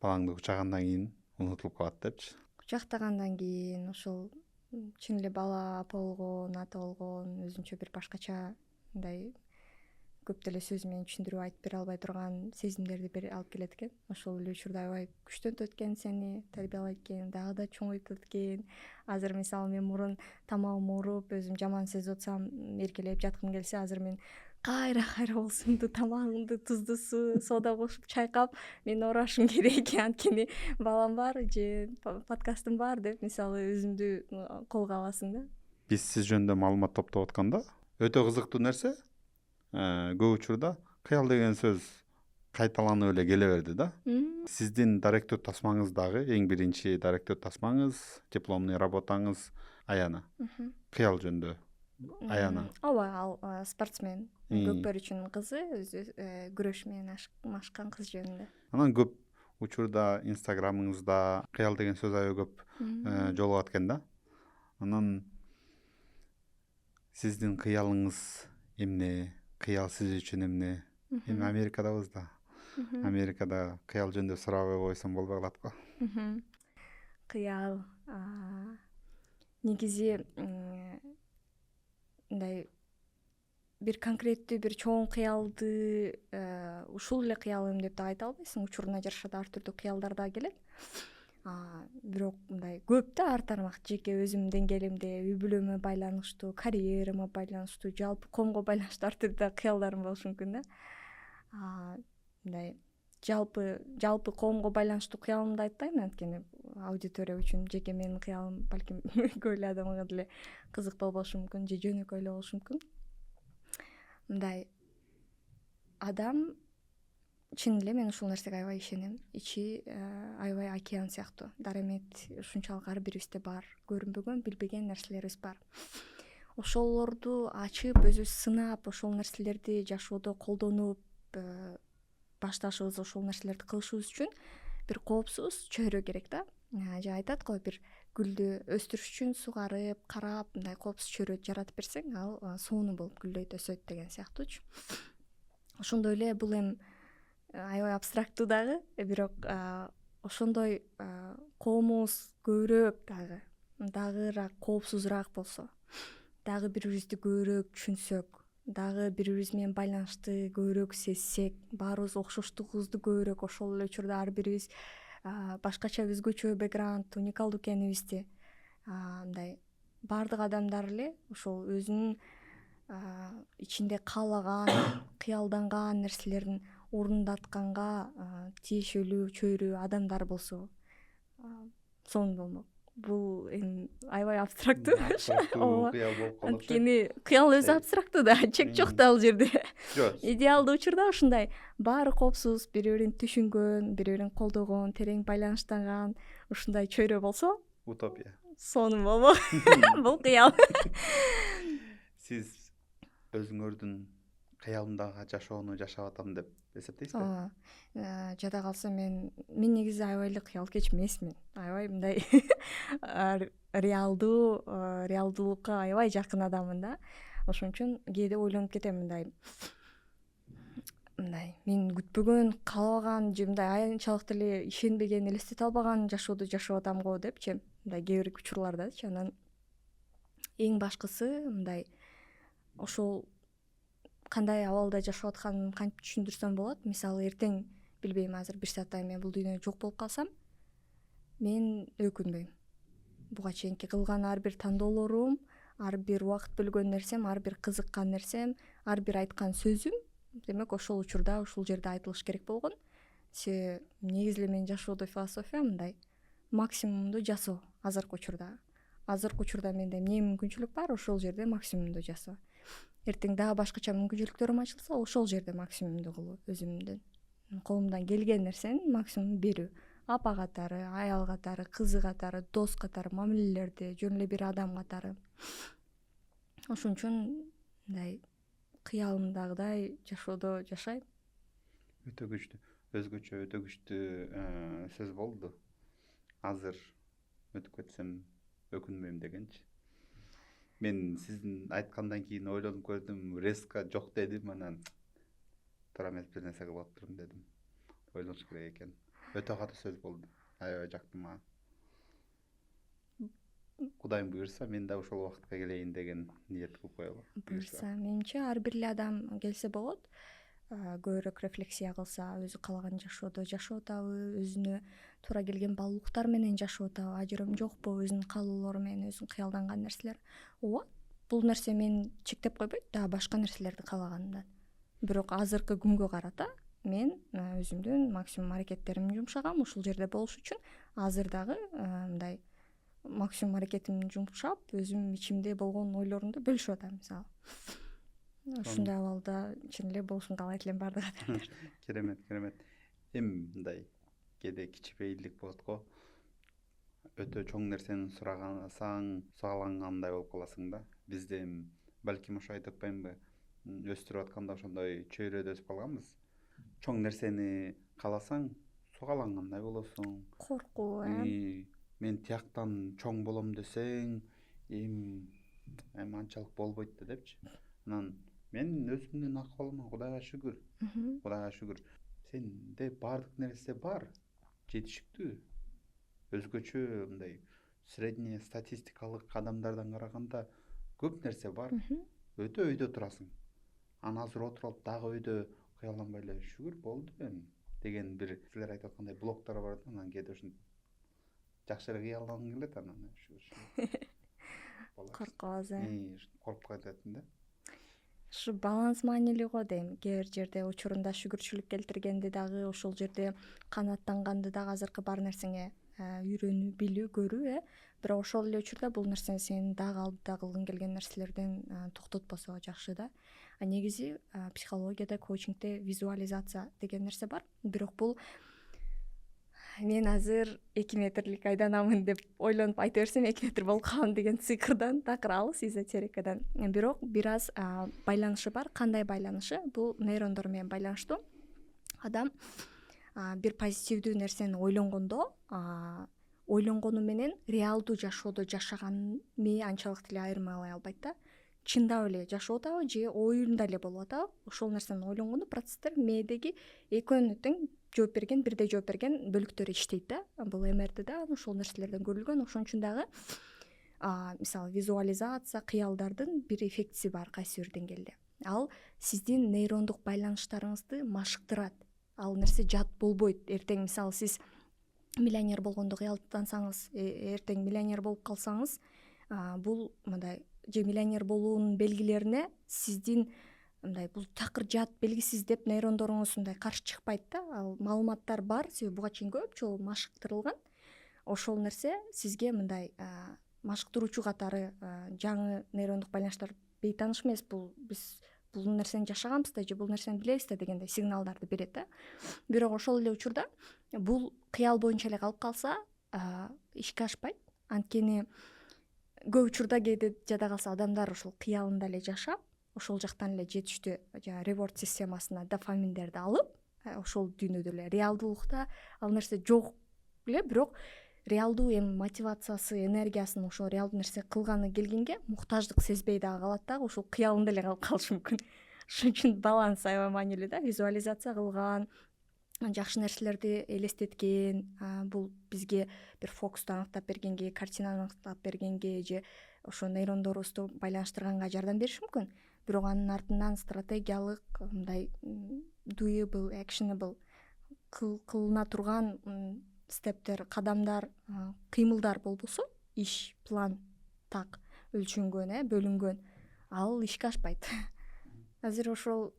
Speaker 2: балаңды кучагандан кийин унутулуп калат депчи.
Speaker 1: Кучактагандан кийин ошол чын эле бала апа болгон, ата болгон өзүнчө бир башкача мындай көп деле сөз менен түшүндүрүп айтып бере албай турган сезимдерди алып келет экен. Ошол эле учурда аябай күчтөнтөт экен сени, тарбиялайт экен, дагы да чоңойтот экен. Азыр мисалы мен мурун тамагым ооруп, өзүм жаман сезип атсам, эркелеп жаткым келсе, азыр мен кайра болсунду тамагымды туздусу, сода кошуп чайкап, мен оорашым керек, анткени балам бар же подкастым бар деп мисалы өзүмдү колго аласың да.
Speaker 2: Биз сиз жөнүндө маалымат топтоп атканда өтө кызыктуу нерсе, көп учурда кыял деген сөз кайталанып эле келе берди да. Сиздин даректөө тасмаңыз дагы эң биринчи даректөө тасмаңыз, дипломный работаңыз Аяна. Кыял жөнүндө Аяна.
Speaker 1: Ооба, ал спортсмен, көкбөрүчүнүн кызы, өзү күрөш менен машкан кыз жөнүндө.
Speaker 2: Анан көп учурда инстаграмыңызда кыял деген сөз аябай көп жолугат экен да. Анан сиздин кыялыңыз эмне? Кыял сиз үчүн эмне? Эми Америкадабыз да. Америкада кыял жөнүндө сурабай койсом болбой калат го.
Speaker 1: Кыял негизи мындай бир конкреттүү бир чоң кыялды ушул эле кыялым деп да айта албайсың. Учуруна жараша да ар түрдүү кыялдар да келет. Бирок мындай көп да ар тармак, жеке өзүмдүн деңгээлимде, үй бүлөмө байланыштуу, карьерама байланыштуу, жалпы коомго байланыштуу ар түрдүү кыялдарым болушу мүмкүн да. Мындай жалпы коомго байланыштуу кыялымды айтпайм, анткени аудитория үчүн жеке менин кыялым балким көп эле адамга деле кызыктуу болбошу мүмкүн же жөнөкөй эле болушу мүмкүн. Мындай адам чын эле мен ушул нерсеге аябай ишенем. Ичи аябай океан сыяктуу. Даремет ушунчалык ар бирибизде бар. Көрүнбөгөн, билбеген нерселерибиз бар. Ошолорду ачып, өзүбүз сынап, ошол нерселерди жашоодо колдонуп, башташыбыз, ошол нерселерди кылышыбыз үчүн бир коопсуз чөйрө керек да. Же айтат го, бир гүлдү өстүрүш үчүн сугарып карап мындай коопсуз чөйрө жаратып берсең ал сонун болуп гүлдөйт өсөт деген сыяктуучу. Ошондой эле бул эми аябай абстрактуу дагы, бирок ошондой коомубуз көбүрөөк дагыраак коопсузураак болсо, дагы бири бирибизди көбүрөөк түшүнсөк, дагы бири бирибиз менен байланышты көбүрөөк сезсек, баарыбыз окшоштугубузду көбүрөөк ошол эле учурда ар бирибиз башкача өзгөчө бэкграунд уникалдуу экенибизди мындай баардык адамдар эле ошол өзүнүн ичинде каалаган, кыялданган нерселерин орундатканга тиешелүү чөйрө адамдар болсо сонун болмок. Бул эми аябай абстрактуу
Speaker 2: Абстрактуу кыял болуп калат.
Speaker 1: анткени кыял өзү абстрактуу да, чек жок да ал жерде.
Speaker 2: Жок.
Speaker 1: Идеалдуу учурда ушундай баары коопсуз, бири бирин түшүнгөн, бири бирин колдогон, терең байланыштанган ушундай чөйрө болсо
Speaker 2: Утопия.
Speaker 1: сонун болмок. Бул кыял.
Speaker 2: Сиз өзүңөрдүн кыялымдагы жашоону жашап атам деп эсептейсизби?
Speaker 1: Жада калса мен негизи аябай эле кыял кеч эмесмин. Аябай мындай реалдуулукка аябай жакын адаммын да. Ошон үчүн кээде ойлонуп кетем мындай мен күтпөгөн, каалабаган же мындай аянчалык деле ишенбеген, элестете албаган жашоодо жашап атам го депчи. Мындай кээ бир учурлардачы. Анан эң башкысы мындай ошол кандай абалда жашап атканымды кантип түшүндүрсөм болот. Мисалы эртең билбейм, азыр бир сааттан мен бул дүйнөдө жок болуп калсам, мен өкүнбөйм. Буга чейинки кылган ар бир тандоолорум, ар бир убакыт бөлгөн нерсем, ар бир кызыккан нерсем, ар бир айткан сөзүм демек ошол учурда ушул жерде айтылыш керек болгон. Себеби негизи эле менин жашоодо философия мындай максимумду жасоо азыркы учурда. Азыркы учурда менде эмне мүмкүнчүлүк бар, ошол жерде максимумду жасоо. Эртең дагы башкача мүмкүнчүлүктөрүм ачылса, ошол жерде максимумду кылуу, өзүмдүн колумдан келген нерсенин максимумун берүү. Апа катары, аял катары, кызы катары, дос катары мамилелерди, жөн эле бир адам катары. Ошон үчүн мындай кыялымдагыдай жашоодо жашайм.
Speaker 2: Өтө күчтүү. Өзгөчө өтө күчтүү сөз болду. Азыр өтүп кетсем өкүнбөйм дегенчи. Мен сиздин айткандан кийин ойлонуп көрдүм, резко жок дедим, анан туура эмес бир нерсе кылып атырмын дедим. Ойлонуш керек экен. Өтө катуу сөз болду. Аябай жакты мага. Кудайым буйрса, мен да ошол убакытка келейин деген ниет кылып коелу.
Speaker 1: Буйрса, менимче ар бир эле адам келсе болот. Көбүрөөк рефлексия кылса, өзү каалаган жашоодо жашап атабы, өзүнө туура келген баалуулуктар менен жашап атабы, ажырым жокпу, өзүнүн каалоолору менен, өзүнүн кыялданган нерселер. Ооба, бул нерсе мени чектеп койбойт да башка нерселерди каалаганымдан. Бирок азыркы күнгө карата мен өзүмдүн максимум аракеттеримди жумшагам ушул жерде болуш үчүн. Азыр дагы мындай максимум аракетимди жумшап, өзүм ичимде болгон ойлорумду бөлүшүп атам, мисалы. Ушундай абалда чын эле болушун каалайт элем баардык адамдар.
Speaker 2: Керемет. Эми мындай кээде кичипейилдик болот го. Өтө чоң нерсени сугалангандай болуп каласың да. Бизде балким ошо айтып атпаймынбы, өстүрүп атканда ошондой чөйрөдө өсүп калганбыз. Чоң нерсени кааласаң, сугалангандай болосуң.
Speaker 1: Коркуу,
Speaker 2: Мен тияктан чоң болом десең, эми анчалык болбойт да депчи. Анан мен өзүмдүн акыбалыма Кудайга шүгүр. Сенде баардык нерсе бар, жетишиктүү. Өзгөчө мындай средний статистикалык адамдардан караганда көп нерсе бар. Өтө өйдө турасың. Анан азыр отуруп алып дагы өйдө кыялданбай эле шүгүр болду эми деген бир силер айтып аткандай блоктар бар да, анан кээде ушинтип жакшыраак кыялдангың келет, анан шүгүр.
Speaker 1: Коркобуз,
Speaker 2: Коркуп калатым да.
Speaker 1: Ушу баланс маанилүү го дейм. Кээ бир жерде учурунда шүгүрчүлүк келтиргенди дагы, ошол жерде канааттанганды дагы азыркы бар нерсеңе үйрөнүү, билүү, көрүү, бирок ошол эле учурда бул нерсе сенин дагы алдыда кылгың келген нерселерден токтотпосо жакшы да. Негизи психологияда, коучингде визуализация деген нерсе бар. Бирок бул мен азыр 2 метрлик айданамын деп ойлонуп айта берсем 2 метр болуп калам деген цифрдан такыр алыс, эзотерикадан. Бирок бир аз байланышы бар. Кандай байланышы? Бул нейрондор менен байланыштуу. Адам бир позитивдүү нерсени ойлонгондо ойлонгону менен реалдуу жашоодо жашаган мээ анчалык деле айырмалай албайт да. Чындап эле жашап атабы же оюнда эле болуп атабы, ошол нерсени ойлонгондо процесстер мээдеги экөөнү тең жооп берген, бирдей жооп берген бөлүктөр иштейт да. Бул МРТ да ошол нерселерден көрүлгөн. Ошон үчүн дагы мисалы визуализация, кыялдардын бир эффектиси бар кайсы бир деңгээлде. Ал сиздин нейрондук байланыштарыңызды машыктырат. Ал нерсе жат болбойт. Эртең мисалы сиз миллионер болгонду кыялдансаңыз, эртең миллионер болуп калсаңыз, бул мындай же миллионер болуунун белгилерине сиздин мындай бул такыр жат белгисиз деп нейрондоруңуз мындай каршы чыкпайт да. Ал маалыматтар бар, себеби буга чейин көп жолу машыктырылган. Ошол нерсе сизге мындай машыктыруучу катары жаңы нейрондук байланыштар бейтааныш эмес. Биз бул нерсени жашаганбыз да же бул нерсени билебиз да дегендей сигналдарды берет да. Бирок ошол эле учурда бул кыял боюнча эле калып калса ишке ашпайт. Анткени көп учурда кээде жада калса адамдар ошол кыялында эле жашап, ошол жактан эле жетиштүү жаңы реворд системасына дофаминдерди алып, ошол дүйнөдө эле реалдуулукта ал нерсе жок эле, бирок реалдуу эми мотивациясы, энергиясын ошо реалдуу нерсе кылганы келгенге муктаждык сезбей дагы калат дагы, ошол кыялында эле калып калышы мүмкүн. Ошон үчүн баланс аябай маанилүү да. Визуализация кылган, жакшы нерселерди элестеткен, бул бизге бир фокусту аныктап бергенге, картинаны аныктап бергенге же ошо нейрондорубузду байланыштырганга жардам бериши мүмкүн. Бирок анын артынан стратегиялык мындай doable, actionable кылына турган стептер, кадамдар, кыймылдар болбосо, иш, план так өлчөнгөн, бөлүнгөн, ал ишке ашпайт. Азыр ошол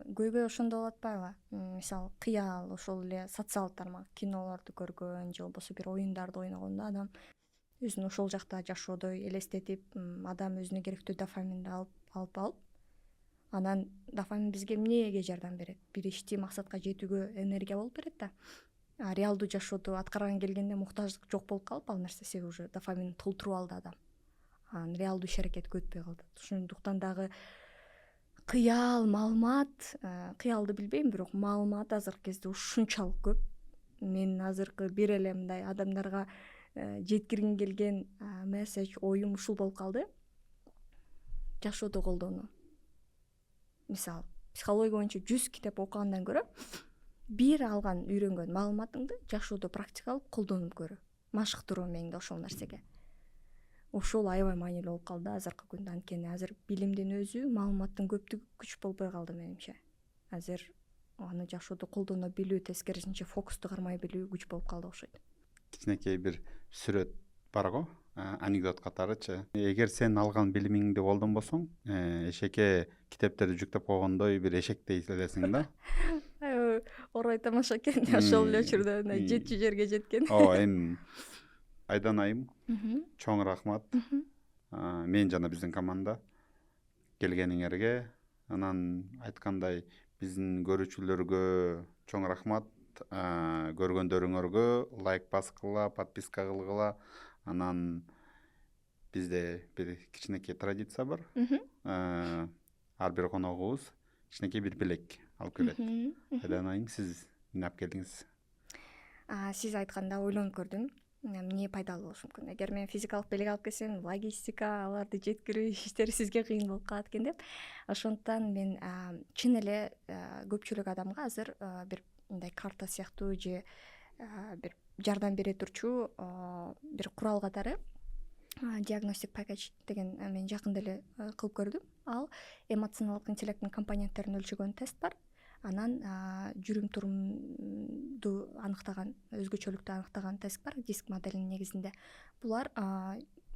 Speaker 1: көйгөй ошондо болуп атпайбы? Мисалы кыял, ошол эле социалдык тармак, кинолорду көргөн же болбосо бир оюндарды ойногондо адам өзүн ошол жакта жашоодой элестетип, адам өзүнө керектүү дофаминди алып, анан дофамин бизге эмнеге жардам берет? Бир ишти максатка жетүүгө энергия болуп берет да. Реалдуу жашоодо аткарган келгенде муктаждык жок болуп калып, ал нерсе себеби уже дофамин толтуруп алды адам. Анан реалдуу иш аракетке өтпөй калды. Ошондуктан дагы кыял, маалымат, кыялды билбейм, бирок маалымат азыркы кезде ушунчалык көп. Мен азыркы бир эле мындай адамдарга жеткиргим келген месседж, оюм ушул болуп калды. Жашоодо колдонуу. Мисалы, психология боюнча 100 китеп окугандан көрө бир алган үйрөнгөн маалыматыңды жашоодо практикалык колдонуп көрүү, машыктыруу меңди ошол нерсеге. Ошол аябай маанилүү болуп калды азыркы күндө. Анткени азыр билимдин өзү, маалыматтын көптүгү күч болбой калды менимче. Азыр аны жашоодо колдоно билүү, тескерисинче фокусту кармай билүү күч болуп калды окшойт.
Speaker 2: Кичинекей бир сүрөт бар го, анекдот катарычы. Эгер сен алган билимиңди колдонбосоң, эшекке китептерди жүктөп койгондой бир эшектей элесиң да.
Speaker 1: Орой тамаша экен. Ошол эле учурда жетчү жерге жеткен.
Speaker 2: Ооба, эми Айдан айым, чоң рахмат. Мен жана биздин команда келгениңерге, анан айткандай биздин көрүүчүлөргө чоң рахмат. Көргөндөрүңөргө лайк баскыла, подписка кылгыла. Анан бизде бир кичинекей традиция бар. Ар бир коногубуз кичинекей бир белек алып келет. Айдан айым, сиз эмне алып келдиңиз?
Speaker 1: Сиз айтканда ойлонуп көрдүм. Эмне пайдалуу болушу мүмкүн? Эгер мен физикалык белек алып келсем, логистика, аларды жеткирүү иштери сизге кыйын болуп калат экен деп. Ошондуктан мен чын эле көпчүлүк адамга азыр бир мындай карта сыяктуу же бир жардам бере турчу бир курал катары диагностик пакет деген мен жакында эле кылып көрдүм. Ал эмоционалдык интеллекттин компоненттерин өлчөгөн тест бар. Анан жүрүм турумду аныктаган, өзгөчөлүктү аныктаган тест бар диск моделинин негизинде. Булар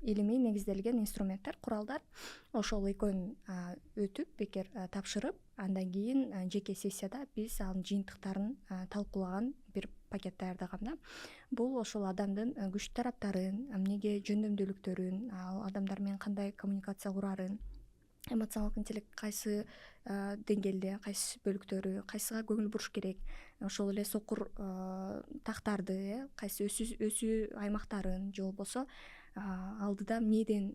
Speaker 1: илимий негизделген инструменттер, куралдар. Ошол экөөнүн өтүп, бекер тапшырып, андан кийин жеке сессияда биз анын жыйынтыктарын талкуулаган бир пакет даярдагам да. Бул ошол адамдын күчтүү тараптарын, эмнеге жөндөмдүүлүктөрүн, ал адамдар менен кандай коммуникация курарын, эмоционалдык интеллект кайсы деңгээлде, кайсы бөлүктөрү, кайсыга көңүл буруш керек, ошол эле сокур тактарды, кайсы өсүү аймактарын же болбосо алдыда эмнеден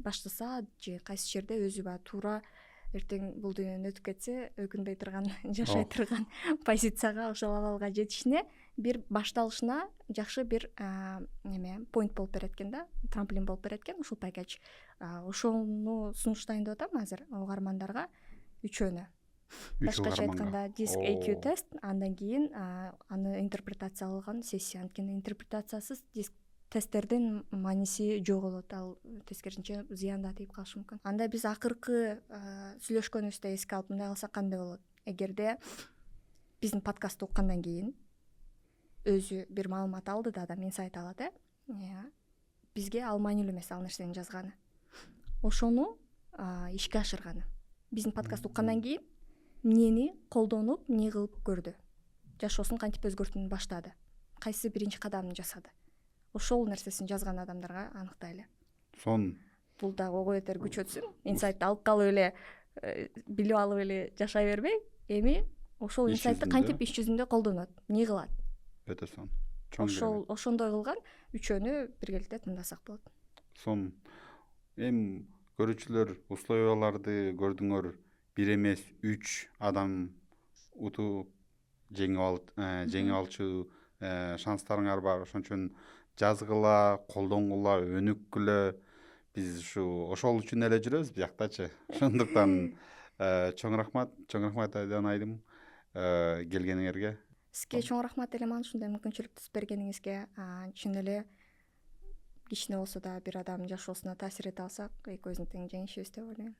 Speaker 1: баштаса же кайсы жерде өзү туура эртең бул дүйнөнү өтүп кетсе өкүнбөй турган жашай турган позицияга ошол абалга жетишине бир башталышына жакшы бир неме point болуп берет экен да, трамплин болуп берет экен ушул пакет. Ошону сунуштайын деп атам азыр угармандарга үчөөнү. Башкача айтканда диск AQ тест, андан кийин аны интерпретацияланган сессия. Анткени интерпретациясыз диск тесттердин мааниси жоголот, ал тескерисинче зыян да тийип калышы мүмкүн. Анда биз акыркы сүйлөшкөнүбүздү эске алып мындай кылсак кандай болот? Эгерде биздин подкастты уккандан кийин өзү бир маалымат алды да адам инсайт алат, бизге ал маанилүү эмес ал нерсени жазганы. Ошону ишке ашырганы. Биздин подкастты уккандан кийин эмнени колдонуп, эмне кылып көрдү? Жашоосун кантип өзгөртүүнү баштады? Кайсы биринчи кадамын жасады? Ошол нерсесин жазган адамдарга аныктайлы. Бул да ого бетер күч өтсүн. Инсайтты алып калып эле, билип алып эле жашай бербей, эми ошол инсайтты кантип иш жүзүндө колдонот, эмне кылат?
Speaker 2: Өтө чоң.
Speaker 1: Ошондой кылган үчөөнү биргеликте тыңдасак болот.
Speaker 2: Эми көрүүчүлөр условияларды көрдүңөр, 1 эмес 3 адам утуп жеңип алчу шанстарыңар бар. Ошон үчүн жазгыла, колдонгула, өнүккүлө. Биз ошол үчүн эле жүрөбүз бияктачы. Ошондуктан чоң рахмат Айдан айым келгениңерге.
Speaker 1: Сизге чоң рахмат Элеман, ушундай мүмкүнчүлүктү бергениңизге. Чын эле кичине болсо да бир адамдын жашоосуна таасир эте алсак, экөөбүздүн тең жеңишибиз деп ойлойм.